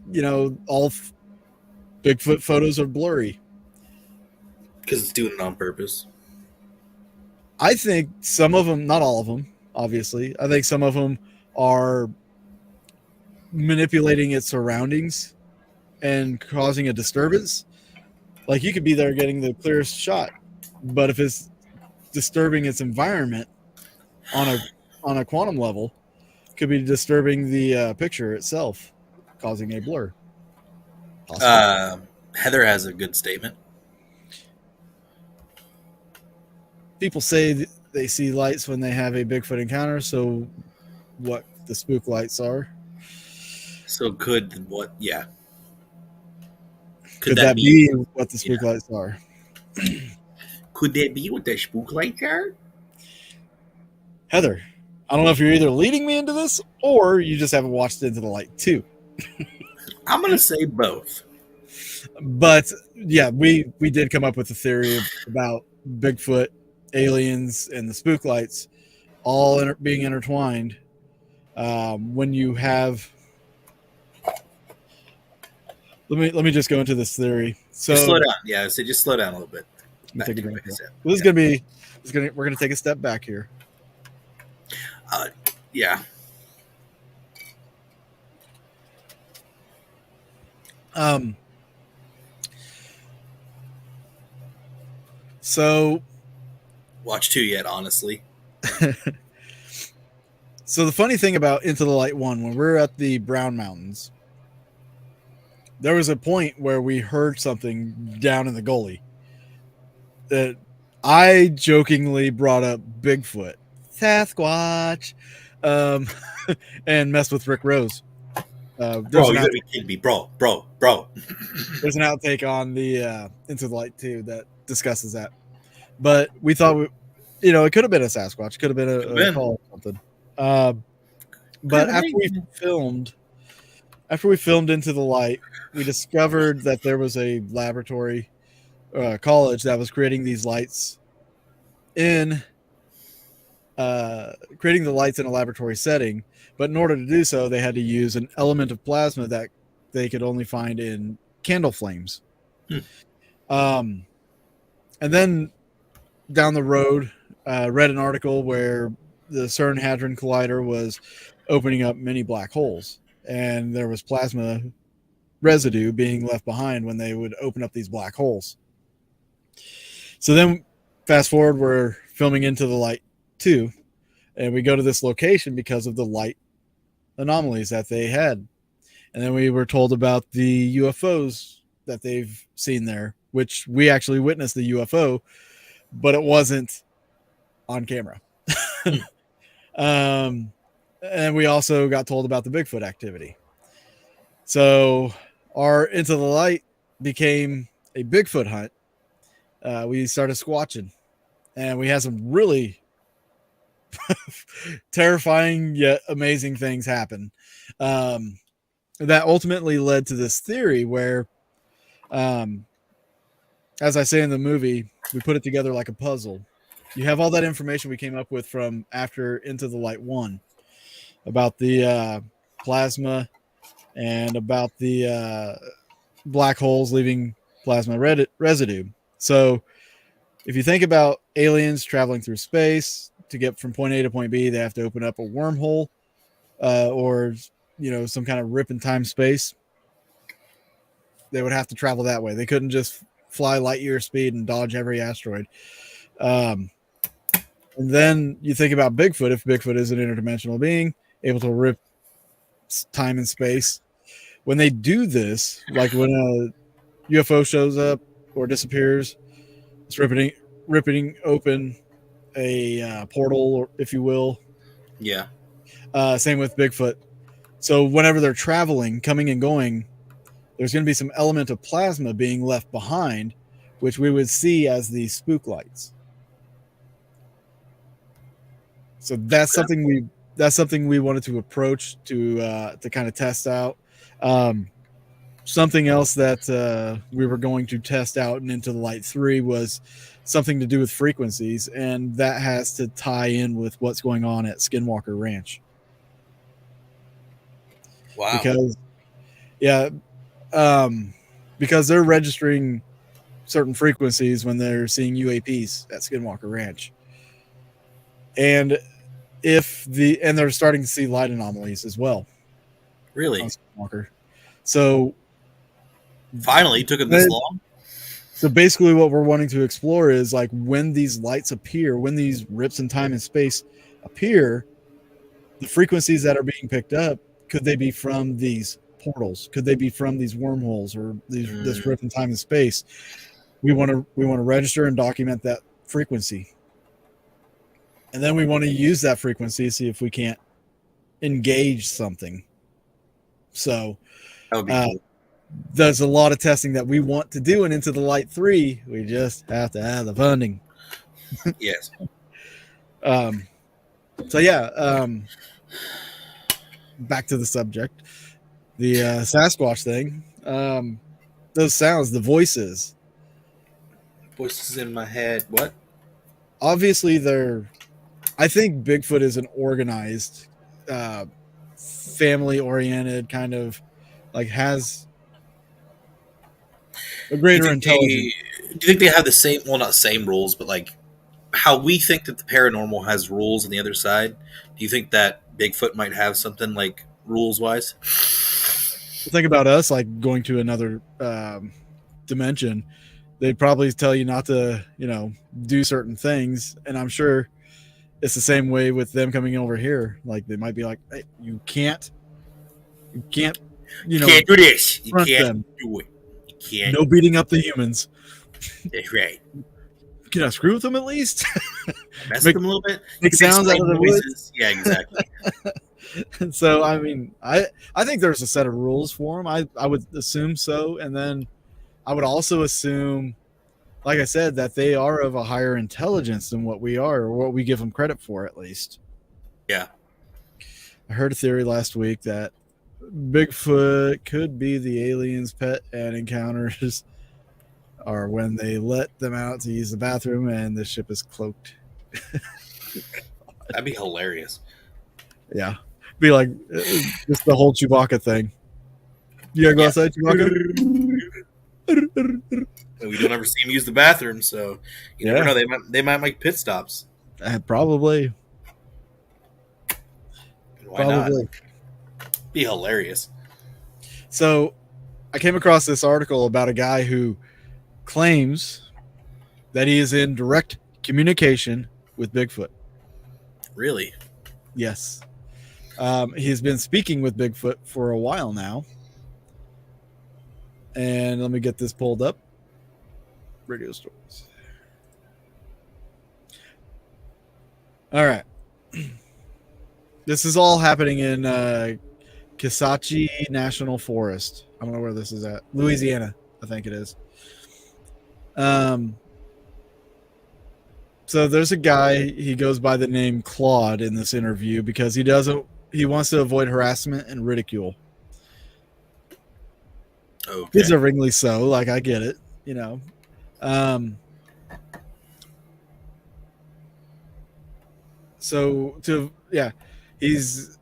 all Bigfoot photos are blurry. Because it's doing it on purpose. I think some of them, not all of them, obviously. I think some of them are manipulating its surroundings and causing a disturbance. Like, you could be there getting the clearest shot, but if it's disturbing its environment on a quantum level, it could be disturbing the picture itself, causing a blur. Heather has a good statement. People say they see lights when they have a Bigfoot encounter, so what the spook lights are. So could what? Yeah. Could that be what the spook lights are? Could that be what the spook lights are? Heather, I don't know if you're either leading me into this or you just haven't watched Into the Light 2. I'm going to say both. But yeah, we did come up with a theory about Bigfoot, aliens, and the spook lights all being intertwined. When you have, let me just go into this theory. So just slow down. Yeah, so just slow down a little bit. We're gonna take a step back here. Yeah. So watch 2 yet, honestly. So the funny thing about Into the Light 1, when we're at the Brown Mountains, there was a point where we heard something down in the gully that I jokingly brought up Bigfoot, Sasquatch, and messed with Rick Rose. Bro, you gotta be kidding me, bro. There's an outtake on the Into the Light 2 that discusses that. But we thought, it could have been a Sasquatch, could have been a call or something. But after we filmed Into the Light, we discovered that there was a laboratory college that was creating these lights creating the lights in a laboratory setting. But in order to do so, they had to use an element of plasma that they could only find in candle flames. And then down the road, read an article where the CERN Hadron Collider was opening up many black holes, and there was plasma residue being left behind when they would open up these black holes. So then fast forward, we're filming Into the Light 2, and we go to this location because of the light anomalies that they had. And then we were told about the UFOs that they've seen there, which we actually witnessed the UFO, but it wasn't on camera. And we also got told about the Bigfoot activity. So our Into the Light became a Bigfoot hunt. We started squatching, and we had some really terrifying yet amazing things happen. That ultimately led to this theory where, as I say in the movie, we put it together like a puzzle. You have all that information we came up with from after Into the Light 1 about the plasma and about the black holes leaving plasma residue. So if you think about aliens traveling through space to get from point A to point B, they have to open up a wormhole or some kind of rip in time space. They would have to travel that way. They couldn't just fly light year speed and dodge every asteroid. And then you think about Bigfoot. If Bigfoot is an interdimensional being able to rip time and space, when they do this, like when a UFO shows up or disappears, it's ripping open a portal, if you will. Yeah. Same with Bigfoot. So whenever they're traveling, coming and going, there's going to be some element of plasma being left behind, which we would see as the spook lights. So that's something we wanted to approach to kind of test out Something else that we were going to test out and Into the Light 3 was something to do with frequencies, and that has to tie in with what's going on at Skinwalker Ranch. Wow. Because they're registering certain frequencies when they're seeing UAPs at Skinwalker Ranch. And they're starting to see light anomalies as well. Really? On Skinwalker. So finally, took it this long. So basically what we're wanting to explore is like when these lights appear, when these rips in time and space appear, the frequencies that are being picked up, could they be from these portals? Could they be from these wormholes or this rip in time and space? We want to register and document that frequency. And then we want to use that frequency to see if we can't engage something. So that would be cool. There's a lot of testing that we want to do, and Into the Light 3, we just have to have the funding. Yes. Back to the subject. The Sasquatch thing. Those sounds, the voices. Voices in my head. What? Obviously, I think Bigfoot is an organized, family-oriented kind of, like, has a greater intelligence. Do you think they have the same, well, not same rules, but like how we think that the paranormal has rules on the other side? Do you think that Bigfoot might have something like rules-wise? Think about us, like going to another dimension. They'd probably tell you not to, do certain things. And I'm sure it's the same way with them coming over here. Like they might be like, hey, you can't, you can't do this. You can't do it. No beating up the humans. That's right. Can I screw with them at least? Mess with them a little bit. Make sounds out of the voices. Yeah, exactly. So, I mean, I think there's a set of rules for them. I would assume so. And then I would also assume, like I said, that they are of a higher intelligence than what we are, or what we give them credit for, at least. Yeah. I heard a theory last week that Bigfoot could be the aliens' pet, and encounters are when they let them out to use the bathroom and the ship is cloaked. That'd be hilarious. Yeah. Be like just the whole Chewbacca thing. You gotta go outside, Chewbacca? We don't ever see him use the bathroom, so you never know. They might make pit stops. Probably. Why not? Be hilarious. So I came across this article about a guy who claims that he is in direct communication with Bigfoot. Really? Yes. He's been speaking with Bigfoot for a while now. And let me get this pulled up. Radio stories. All right. This is all happening in Kisatchie National Forest. I don't know where this is at. Louisiana, I think it is. So there's a guy, he goes by the name Claude in this interview because he wants to avoid harassment and ridicule. Okay. Deservingly so, like I get it, he's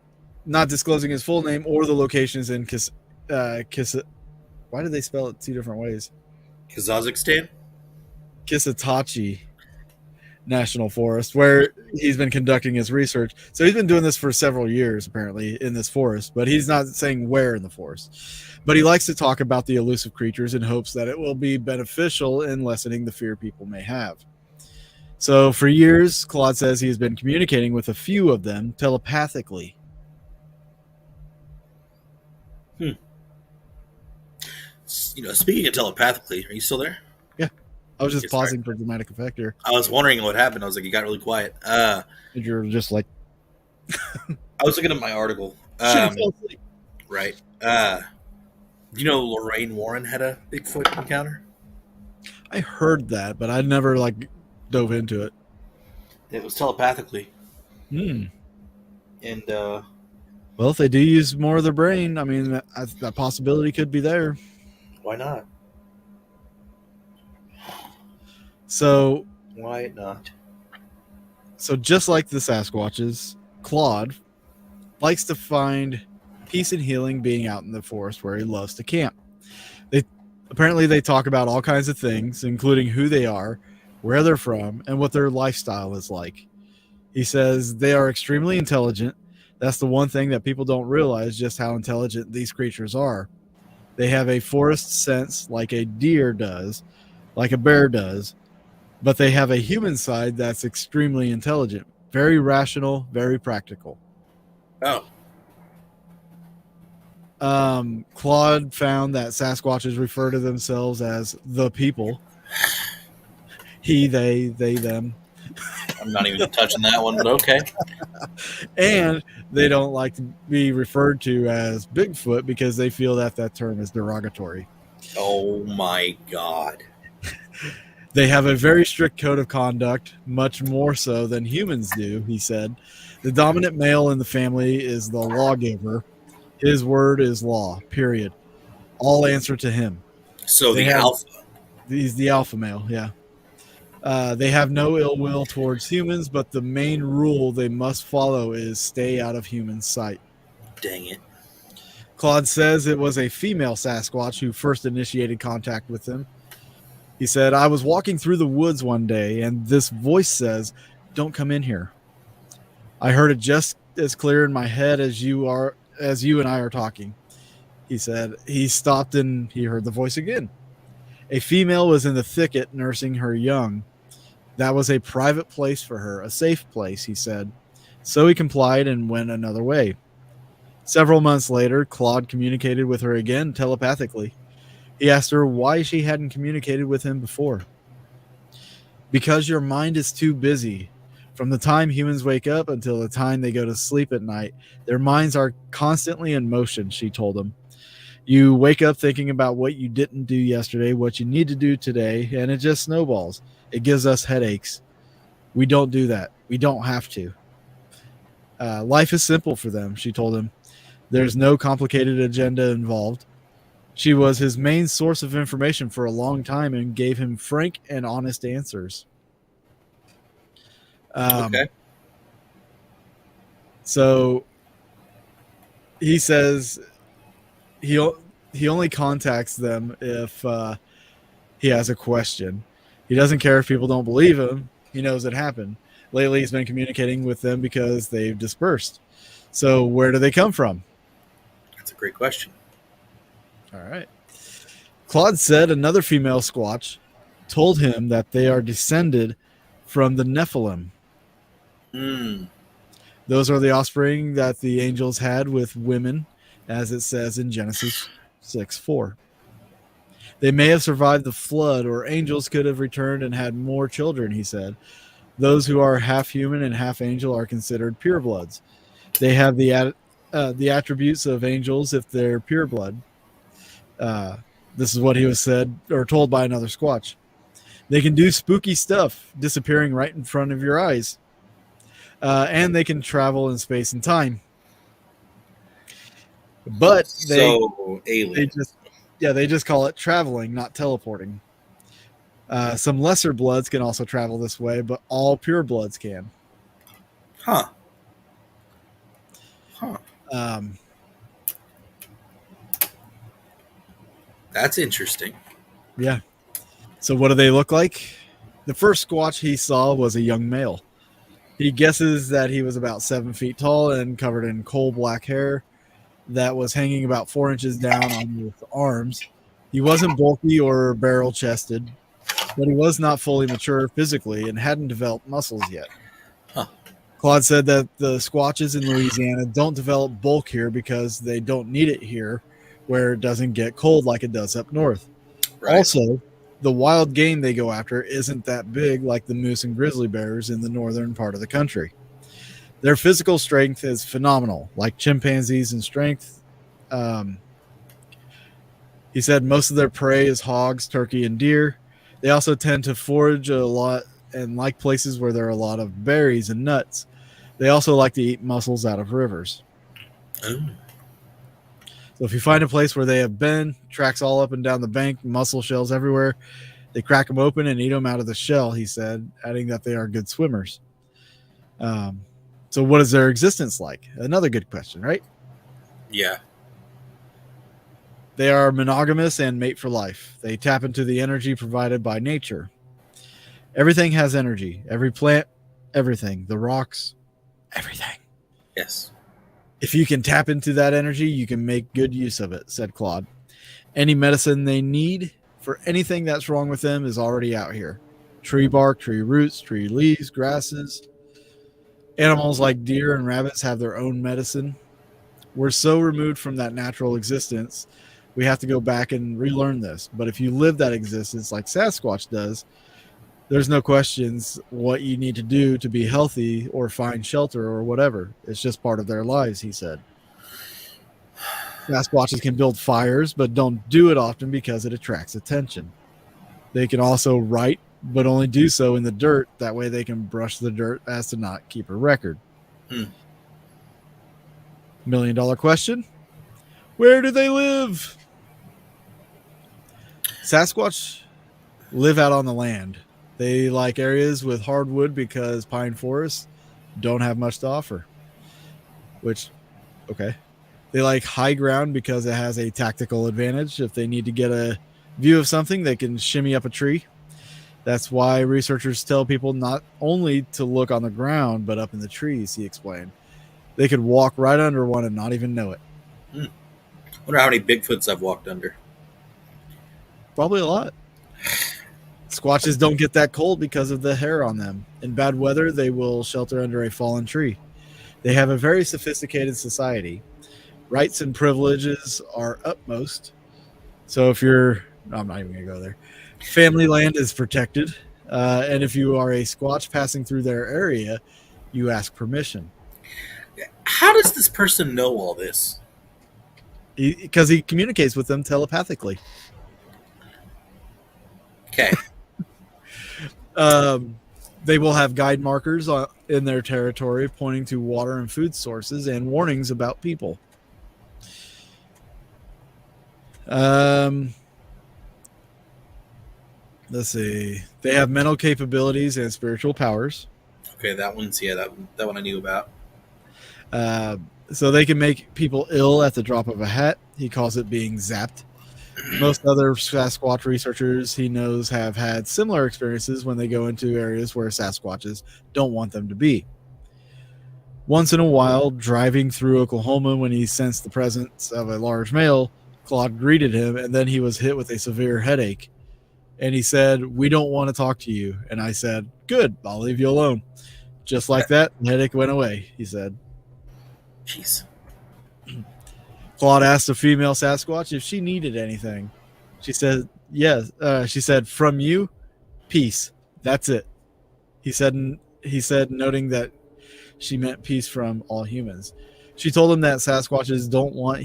not disclosing his full name or the locations in why did they spell it two different ways? Kazakhstan? Kisatchie National Forest, where he's been conducting his research. So he's been doing this for several years, apparently, in this forest, but he's not saying where in the forest. But he likes to talk about the elusive creatures in hopes that it will be beneficial in lessening the fear people may have. So for years, Claude says he's been communicating with a few of them telepathically. Speaking of telepathically, are you still there? Yeah. I was just pausing for dramatic effect here. I was wondering what happened. I was like, you got really quiet. You're just like... I was looking at my article. Right. You know Lorraine Warren had a Bigfoot encounter? I heard that, but I never dove into it. It was telepathically. And Well, if they do use more of their brain, I mean, that possibility could be there. Why not? So, Why not? so just like the Sasquatches, Claude likes to find peace and healing being out in the forest where he loves to camp. Apparently they talk about all kinds of things, including who they are, where they're from, and what their lifestyle is like. He says they are extremely intelligent. That's the one thing that people don't realize, just how intelligent these creatures are. They have a forest sense like a deer does, like a bear does, but they have a human side that's extremely intelligent, very rational, very practical. Oh. Claude found that Sasquatches refer to themselves as the people. He, they, them. I'm not even touching that one, but okay. And they don't like to be referred to as Bigfoot because they feel that term is derogatory. Oh my God. They have a very strict code of conduct, much more so than humans do, he said. The dominant male in the family is the lawgiver. His word is law, period. All answer to him. So the alpha. He's the alpha male, yeah. They have no ill will towards humans, but the main rule they must follow is stay out of human sight. Dang it. Claude says it was a female Sasquatch who first initiated contact with them. He said, I was walking through the woods one day, and this voice says, don't come in here. I heard it just as clear in my head as you and I are talking. He said he stopped and he heard the voice again. A female was in the thicket nursing her young. That was a private place for her, a safe place, he said. So he complied and went another way. Several months later, Claude communicated with her again telepathically. He asked her why she hadn't communicated with him before. Because your mind is too busy. From the time humans wake up until the time they go to sleep at night, their minds are constantly in motion, she told him. You wake up thinking about what you didn't do yesterday, what you need to do today, and it just snowballs. It gives us headaches. We don't do that. We don't have to. Life is simple for them, she told him. There's no complicated agenda involved. She was his main source of information for a long time and gave him frank and honest answers. Okay. So he says he only contacts them if he has a question. He doesn't care if people don't believe him. He knows it happened. Lately, he's been communicating with them because they've dispersed. So where do they come from? That's a great question. All right. Claude said another female Squatch told him that they are descended from the Nephilim. Those are the offspring that the angels had with women, as it says in Genesis 6:4. They may have survived the flood, or angels could have returned and had more children, he said. Those who are half human and half angel are considered purebloods. They have the attributes of angels if they're pureblood. This is what he was said or told by another Squatch. They can do spooky stuff, disappearing right in front of your eyes. And they can travel in space and time. But they just call it traveling, not teleporting. Some lesser bloods can also travel this way, but all pure bloods can. That's interesting. Yeah. So what do they look like? The first Squatch he saw was a young male. He guesses that he was about 7 feet tall and covered in coal black hair that was hanging about 4 inches down on his arms. He wasn't bulky or barrel-chested, but he was not fully mature physically and hadn't developed muscles yet. Claude said that the Squatches in Louisiana don't develop bulk here because they don't need it here, where it doesn't get cold like it does up north. Right. Also, the wild game they go after isn't that big like the moose and grizzly bears in the northern part of the country. Their physical strength is phenomenal, like chimpanzees in strength. He said most of their prey is hogs, turkey, and deer. They also tend to forage a lot and like places where there are a lot of berries and nuts. They also like to eat mussels out of rivers. Oh. So if you find a place where they have been, tracks all up and down the bank, mussel shells everywhere, they crack them open and eat them out of the shell, he said, adding that they are good swimmers. So what is their existence like? Another good question, right? Yeah. They are monogamous and mate for life. They tap into the energy provided by nature. Everything has energy. Every plant, everything. The rocks, everything. Yes. If you can tap into that energy, you can make good use of it, said Claude. Any medicine they need for anything that's wrong with them is already out here. Tree bark, tree roots, tree leaves, grasses. Animals like deer and rabbits have their own medicine. We're so removed from that natural existence, we have to go back and relearn this. But if you live that existence like Sasquatch does, there's no questions what you need to do to be healthy or find shelter or whatever. It's just part of their lives, he said. Sasquatches can build fires, but don't do it often because it attracts attention. They can also write, but only do so in the dirt. That way they can brush the dirt as to not keep a record. $1 million question. Where do they live? Sasquatch live out on the land. They like areas with hardwood because pine forests don't have much to offer. Which, okay. They like high ground because it has a tactical advantage. If they need to get a view of something, they can shimmy up a tree. That's why researchers tell people not only to look on the ground, but up in the trees, he explained. They could walk right under one and not even know it. I wonder how many Bigfoots I've walked under. Probably a lot. Squatches don't get that cold because of the hair on them. In bad weather, they will shelter under a fallen tree. They have a very sophisticated society. Rights and privileges are utmost. So if you're... I'm not even going to go there. Family land is protected. And if you are a Squatch passing through their area, you ask permission. How does this person know all this? Because he communicates with them telepathically. Okay. They will have guide markers in their territory pointing to water and food sources and warnings about people. Let's see. They have mental capabilities and spiritual powers. Okay, that one's that one I knew about. So they can make people ill at the drop of a hat. He calls it being zapped. Most other Sasquatch researchers he knows have had similar experiences when they go into areas where Sasquatches don't want them to be. Once in a while, driving through Oklahoma when he sensed the presence of a large male, Claude greeted him, and then he was hit with a severe headache. And he said, "We don't want to talk to you." And I said, "Good, I'll leave you alone." Just like that, the headache went away, he said. Jeez. Claude asked a female Sasquatch if she needed anything. She said, yes. She said, "From you, peace. That's it." He said, noting that she meant peace from all humans. She told him that Sasquatches don't want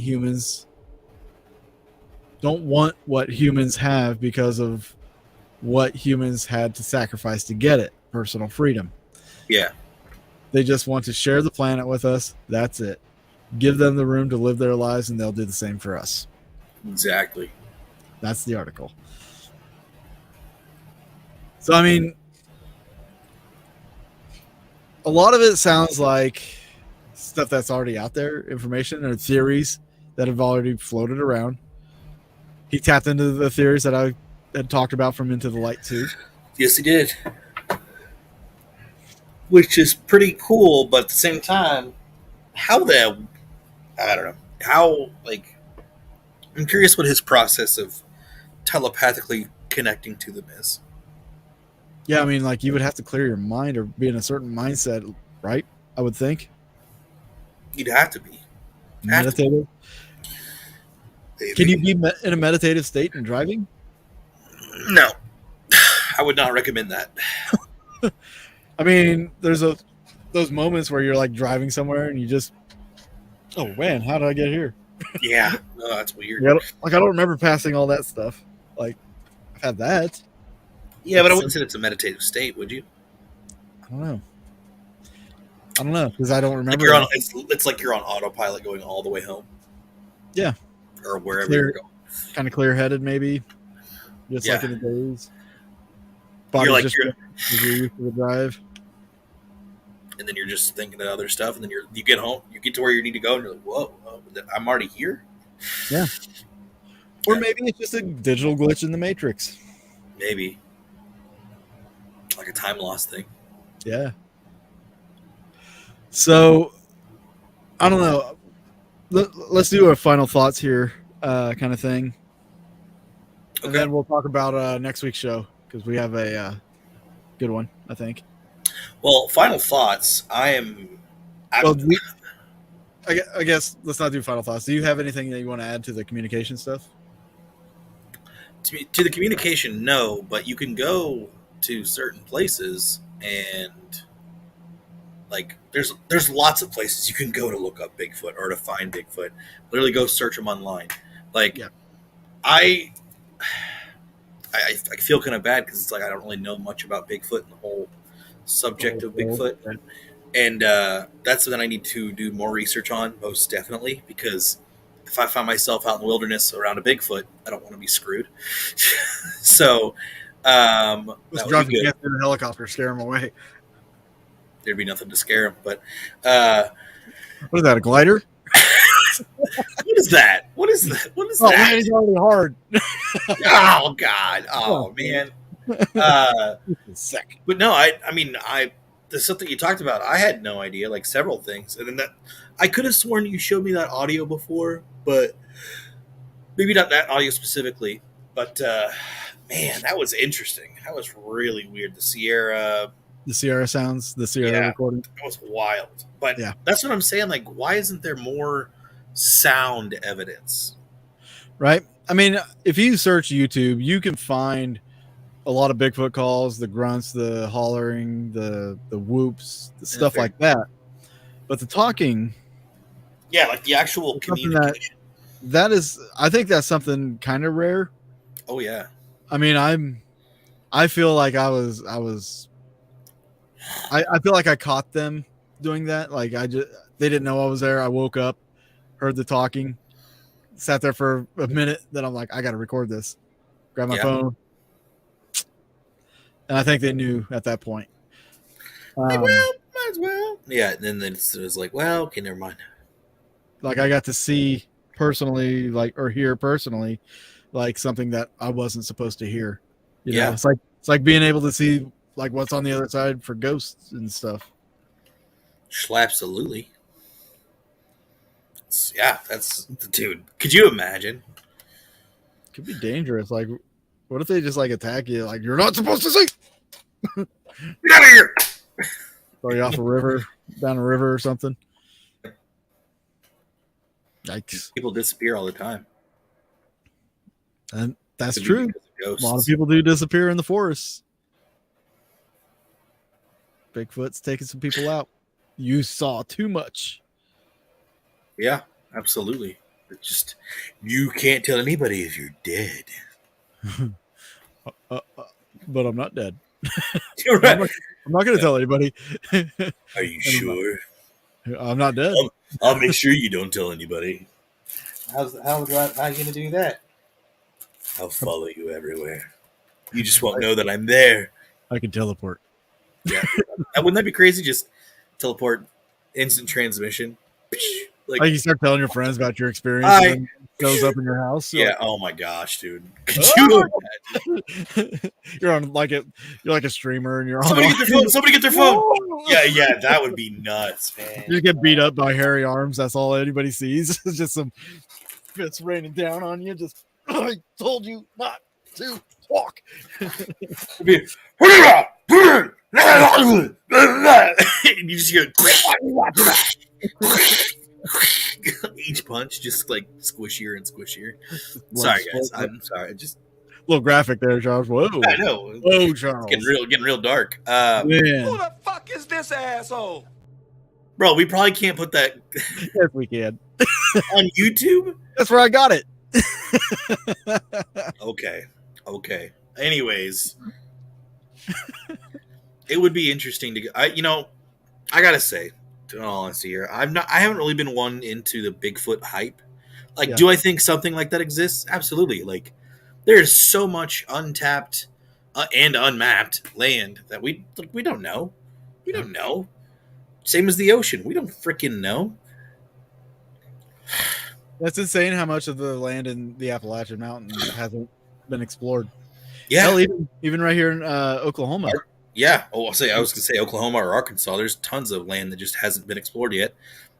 what humans have because of what humans had to sacrifice to get it, personal freedom. Yeah. They just want to share the planet with us. That's it. Give them the room to live their lives, and they'll do the same for us. Exactly. That's the article. So, I mean, a lot of it sounds like stuff that's already out there, information or theories that have already floated around. He tapped into the theories that I had talked about from Into the Light too. Yes, he did. Which is pretty cool, but at the same time, I don't know. I'm curious what his process of telepathically connecting to them is. Yeah, I mean, like, you would have to clear your mind or be in a certain mindset, right? I would think. You'd have to be. Meditative. Can you be in a meditative state and driving? No. I would not recommend that. I mean, there's those moments where you're like driving somewhere and you just, oh man, how did I get here? Yeah, no, that's weird. Yeah, I don't remember passing all that stuff. Like, I've had that. Yeah, but I wouldn't say it's a meditative state, would you? I don't know. I don't know because I don't Like remember. you're on, it's like you're on autopilot going all the way home. Yeah. Or wherever you're going. Kind of clear-headed, maybe. Just Yeah. like in the days. You're like just you're used to the drive. And then you're just thinking of other stuff, and then you get home, you get to where you need to go, and you're like, whoa, I'm already here? Yeah. Or maybe it's just a digital glitch in the Matrix. Maybe. Like a time loss thing. Yeah. So, I don't know. Let's do our final thoughts here, kind of thing. Okay. And then we'll talk about next week's show, because we have a good one, I think. Well, final thoughts. I guess let's not do final thoughts. Do you have anything that you want to add to the communication stuff? To the communication, no, but you can go to certain places and like there's lots of places you can go to look up Bigfoot or to find Bigfoot. Literally go search them online. Like I feel kind of bad because it's like I don't really know much about Bigfoot and the whole subject of Bigfoot. And that's something I need to do more research on, most definitely, because if I find myself out in the wilderness around a Bigfoot, I don't want to be screwed. So, let's drop in a helicopter, scare him away. There'd be nothing to scare him. But what is that? A glider? What is that? What is that? What is that? Man, it's already hard. Oh God! Oh man! Sick. But no, I mean, the stuff that you talked about, I had no idea. Like several things, and then I could have sworn you showed me that audio before, but maybe not that audio specifically. But man, that was interesting. That was really weird. The Sierra sounds, the Sierra recording. That was wild. But that's what I'm saying. Like, why isn't there more sound evidence? Right. I mean, if you search YouTube, you can find a lot of Bigfoot calls, the grunts, the hollering, the whoops, the stuff like that. But the talking, like the actual communication. That is, I think that's something kind of rare. Oh yeah. I mean, I feel like I feel like I caught them doing that. Like they didn't know I was there. I woke up, heard the talking, sat there for a minute. Then I'm like, I got to record this. Grab my phone. And I think they knew at that point. Might as well. Yeah, and then it was like, well, okay, never mind. Like I got to see personally, or hear personally, like something that I wasn't supposed to hear. You know, it's like being able to see like what's on the other side for ghosts and stuff. Absolutely. Yeah, that's dude. Could you imagine? Could be dangerous. Like, what if they just like attack you? Like, you're not supposed to see. Get out of here. Throw you off a river, down a river or something. Yikes! People disappear all the time, and that's true. A lot of people do disappear in the forest. Bigfoot's taking some people out. You saw too much. Yeah, absolutely. It's just you can't tell anybody if you're dead. But I'm not dead. You're right. I'm not going to tell anybody. Are you sure? I'm not dead. I'll make sure you don't tell anybody. How are you going to do that? I'll follow you everywhere. You just won't know that I'm there. I can teleport. Yeah. Wouldn't that be crazy? Just teleport, instant transmission. Like you start telling your friends about your experience and it goes up in your house. Yeah. Like, oh my gosh, dude. Could you imagine? You're like a streamer and you're on. Somebody get their phone. Yeah, that would be nuts, man. You get beat up by hairy arms. That's all anybody sees. It's just some fits raining down on you. Just I told you not to walk. And you just hear each punch just like squishier and squishier. Sorry guys, I'm sorry. Just a little graphic there, Charles. Whoa, I know. Whoa, Charles. It's getting real dark. Man. Who the fuck is this asshole? Bro, we probably can't put that. Yes, we can. On YouTube. That's where I got it. Okay. Anyways, it would be interesting to. I gotta say, in all honesty here, I haven't really been one into the Bigfoot hype. Like, Yeah. do I think something like that exists? Absolutely. Like, there's so much untapped and unmapped land that we don't know. We don't know. Same as the ocean. We don't freaking know. That's insane how much of the land in the Appalachian Mountains hasn't been explored. Yeah. Hell, even right here in Oklahoma. Yeah. Oh, I was going to say Oklahoma or Arkansas. There's tons of land that just hasn't been explored yet.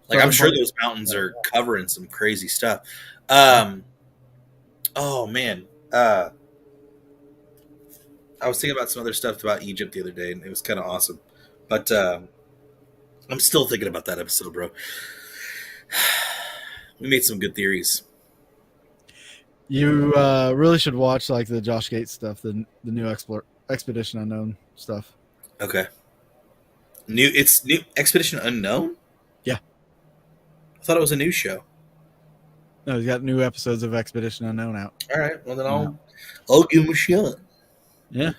Like, I'm sure those mountains are covering some crazy stuff. Oh, man. I was thinking about some other stuff about Egypt the other day, and it was kind of awesome. But I'm still thinking about that episode, bro. We made some good theories. You really should watch like the Josh Gates stuff, the new Expedition Unknown stuff. Okay. It's new Expedition Unknown? Yeah. I thought it was a new show. No, he's got new episodes of Expedition Unknown out. All right. Well, then I'll give him a shot. Yeah.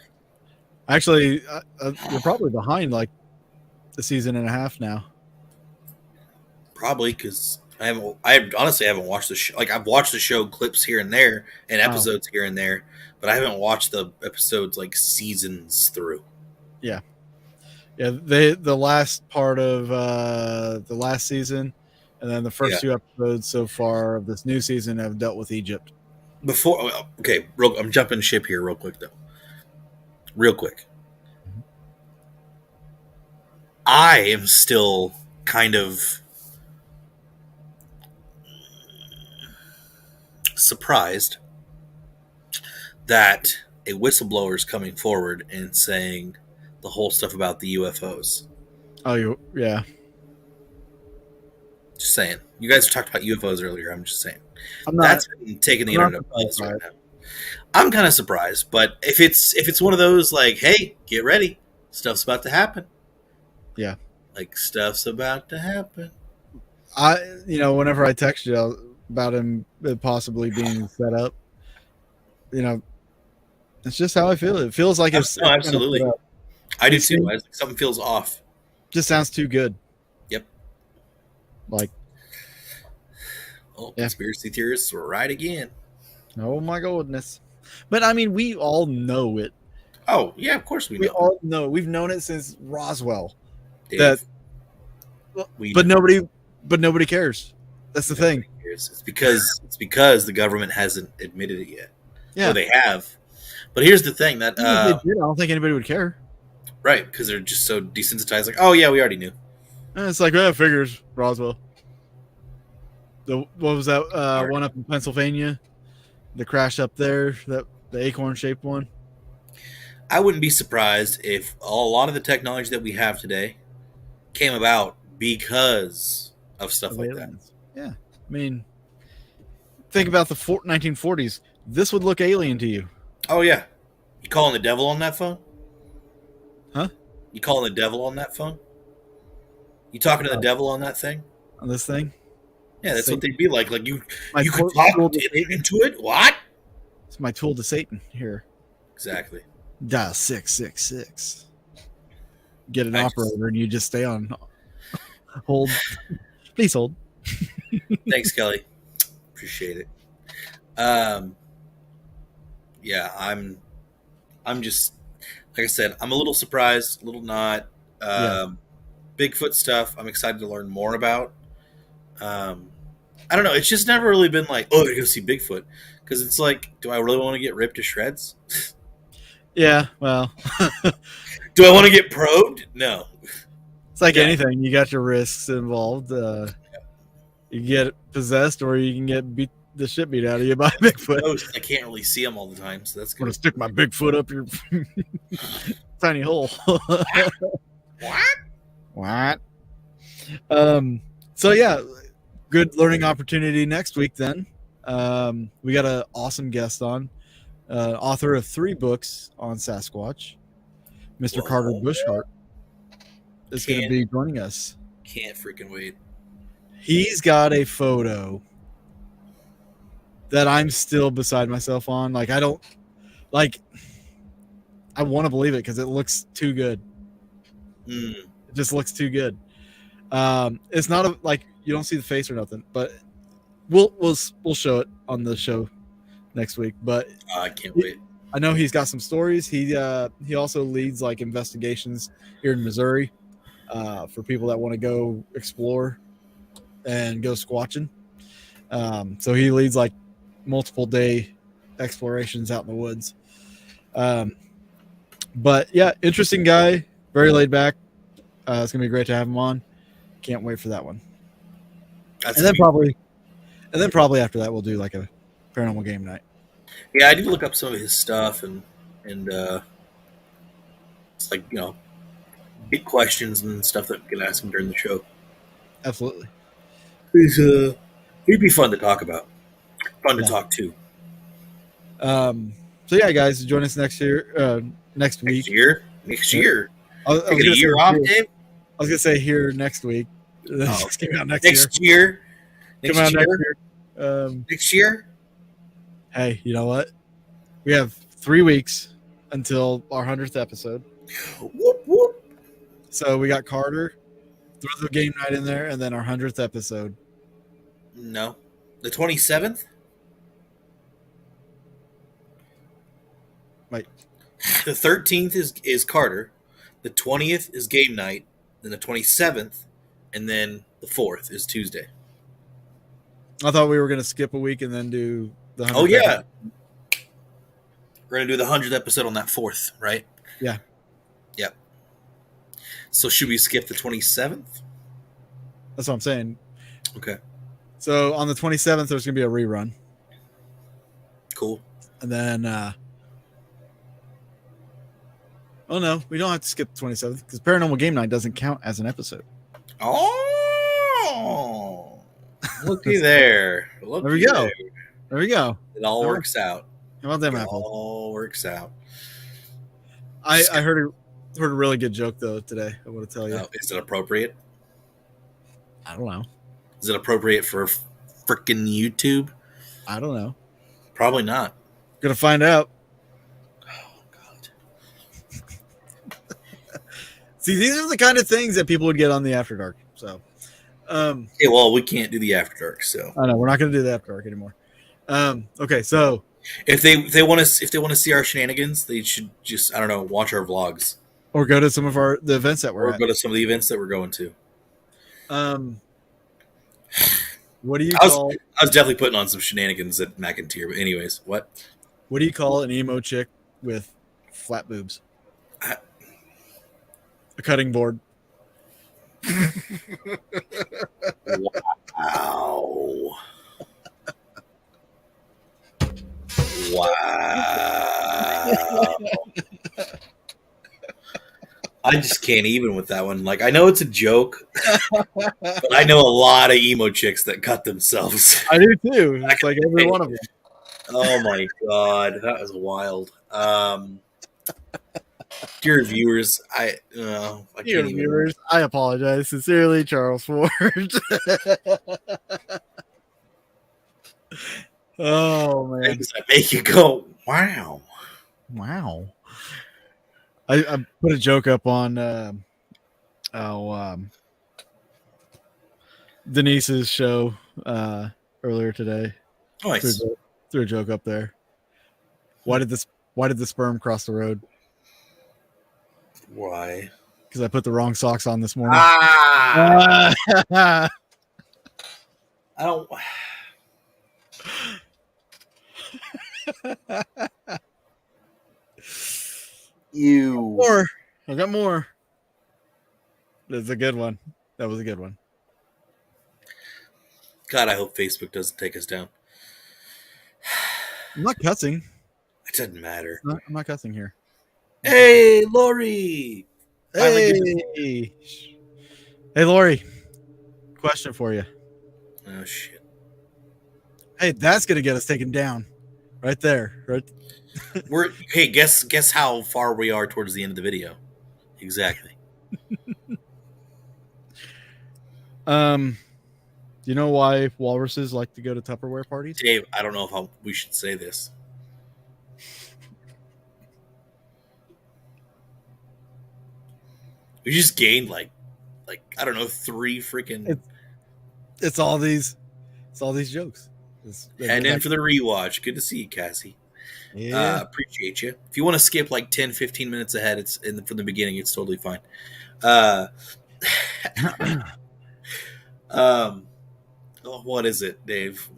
Actually, you're probably behind like a season and a half now. Probably because I honestly haven't watched the show. Like, I've watched the show clips here and there and episodes here and there, but I haven't watched the episodes like seasons through. Yeah. Yeah, the last part of the last season and then the first two episodes so far of this new season have dealt with Egypt. I'm jumping ship here real quick though. Real quick. I am still kind of surprised that a whistleblower is coming forward and saying the whole stuff about the UFOs. Oh, yeah. Just saying. You guys talked about UFOs earlier. I'm just saying. That's taking the internet buzz right now. I'm kind of surprised, but if it's one of those like, hey, get ready, stuff's about to happen. Yeah. Like, stuff's about to happen. Whenever I text you about him possibly being set up, it's just how I feel. It feels like it's absolutely. I do too. Something feels off. Just sounds too good. Yep. Like, conspiracy theorists were right again. Oh my goodness! But I mean, we all know it. Oh yeah, of course we know. We all know. We've known it since Roswell. Dave, but nobody cares. That's the thing. It's because the government hasn't admitted it yet. Yeah, they have. But here's the thing that I don't think anybody would care. Right, because they're just so desensitized. Like, oh yeah, we already knew. And it's like, figures Roswell. What was that one up in Pennsylvania? The crash up there, the acorn-shaped one. I wouldn't be surprised if a lot of the technology that we have today came about because of stuff like that. Yeah, I mean, think about the 1940s. This would look alien to you. Oh yeah, you calling the devil on that phone? Huh? You calling the devil on that phone? You talking to the devil on that thing? On this thing? Yeah, that's what they'd be like. Like you could talk into it. What? It's my tool to Satan here. Exactly. Dial 666. Get an operator, and you just stay on hold. Please hold. Thanks, Kelly. Appreciate it. Yeah, I'm just like I said. I'm a little surprised, a little not. Bigfoot stuff. I'm excited to learn more about. I don't know. It's just never really been like, oh, I gotta go see Bigfoot, because it's like, do I really want to get ripped to shreds? Yeah. Well, do I want to get probed? No. It's like anything. You got your risks involved. You get possessed, or you can get the shit beat out of you by Bigfoot. I can't really see them all the time, so that's good. I'm gonna stick my Bigfoot up your tiny hole. What? So yeah, good learning opportunity next week. Then we got an awesome guest on, author of 3 books on Sasquatch, Mr. Carter Bushhart is going to be joining us. Can't freaking wait. He's got a photo that I'm still beside myself on. Like, I don't like. I want to believe it because it looks too good. It just looks too good. It's not like you don't see the face or nothing, but we'll show it on the show next week. But I can't wait. I know he's got some stories. He also leads like investigations here in Missouri for people that want to go explore and go squatching. So he leads like multiple day explorations out in the woods. But yeah, interesting guy, very laid back. It's gonna be great to have him on. Can't wait for that one. And then probably after that we'll do like a paranormal game night. Yeah, I did look up some of his stuff and it's like, you know, big questions and stuff that we can ask him during the show. Absolutely. He'd be fun to talk about. Fun to talk to. So yeah, guys, join us next year. Next week. Next year. I was Take a year off, Dave. I was gonna say here next week. Oh, Come out next year. Come out next year. Next year. Hey, you know what? We have 3 weeks until our 100th episode. Whoop whoop. So we got Carter, throw the game night in there, and then our 100th episode. No, the 27th. Wait. The 13th is Carter. The 20th is game night. Then the 27th, and then the 4th is Tuesday. I thought we were going to skip a week and then do the 100th. Oh yeah, episode. We're gonna do the 100th episode on that 4th, right? Yeah. Yep. So should we skip the 27th? That's what I'm saying. Okay. So on the 27th, there's going to be a rerun. Cool. And then, oh no, we don't have to skip the 27th because Paranormal Game Night doesn't count as an episode. Oh, looky there. There we go. There we go. It all works out. How about them It apples? all works out. I heard a really good joke though today. I want to tell you. Is it appropriate? I don't know. Is it appropriate for freaking YouTube? I don't know. Probably not. Gonna find out. Oh God. See, these are the kind of things that people would get on the After Dark. So, Okay, well, we can't do the After Dark, so I know we're not gonna do the After Dark anymore. Okay, so if they want to see our shenanigans, they should just, I don't know, watch our vlogs or go to some of the events that we're or at. go to some of the events that we're going to. What do you call? I was definitely putting on some shenanigans at McIntyre, but anyways, what? What do you call an emo chick with flat boobs? A cutting board. Wow. Wow. I just can't even with that one. Like, I know it's a joke, but I know a lot of emo chicks that cut themselves. I do too. It's like every one of them. Oh my God. That was wild. Dear viewers, I can't even. Viewers, I apologize sincerely, Charles Ford. Oh man, Things that make you go, wow. Wow. I put a joke up on Denise's show earlier today. Nice. Threw a joke up there. Why did the sperm cross the road? Why? Because I put the wrong socks on this morning. I don't. You. I got more. That's a good one. That was a good one. God, I hope Facebook doesn't take us down. I'm not cussing. It doesn't matter. I'm not cussing here. Hey, Lori. Hey, Lori. Question for you. Oh shit. Hey, that's gonna get us taken down, right there. Right. Hey, guess how far we are towards the end of the video. Exactly. You know why walruses like to go to Tupperware parties? Dave, I don't know if we should say this. We just gained like like, I don't know, 3 freaking. It's all these jokes. Head in for the rewatch. Good to see you, Cassie. Yeah. Appreciate you. If you want to skip like 10, 15 minutes ahead, it's from the beginning. It's totally fine. What is it, Dave?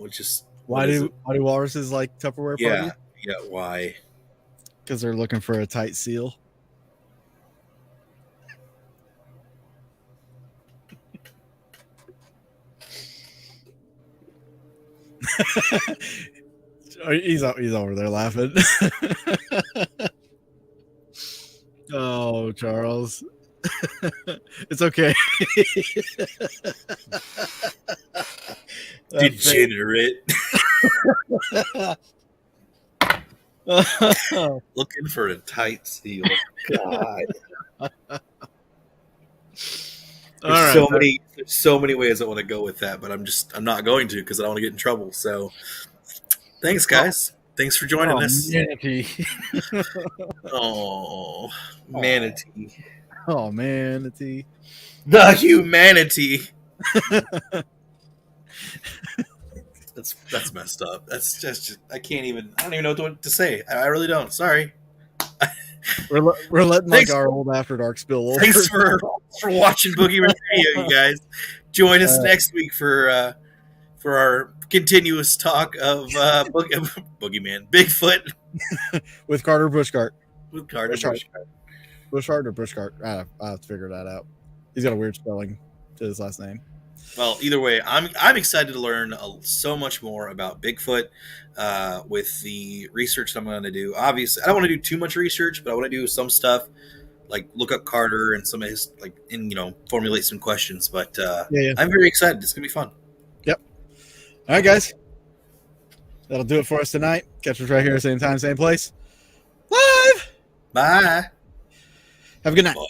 Why do walruses like Tupperware parties? Yeah. Why? Because they're looking for a tight seal. He's over there laughing. Oh, Charles. It's okay. Degenerate. Looking for a tight seal. God. There's so many ways I want to go with that, but I'm not going to because I don't want to get in trouble. So thanks, guys. Thanks for joining us. Manatee. Oh, manatee. Oh, manatee. The humanity. That's messed up. That's just I don't even know what to say. I really don't. Sorry. We're letting our old After Dark spill over. Thanks for watching Boogeyman Radio, you guys. Join us next week for our continuous talk of Boogeyman, Bigfoot, with Carter Bushcart. Bushcart or Bushcart? I have to figure that out. He's got a weird spelling to his last name. Well, either way, I'm excited to learn so much more about Bigfoot with the research that I'm going to do. Obviously, I don't want to do too much research, but I want to do some stuff like look up Carter and some of his formulate some questions. But I'm very excited. It's going to be fun. Yep. All right, guys. That'll do it for us tonight. Catch us right here, same time, same place. Live. Bye. Have a good night. Bye.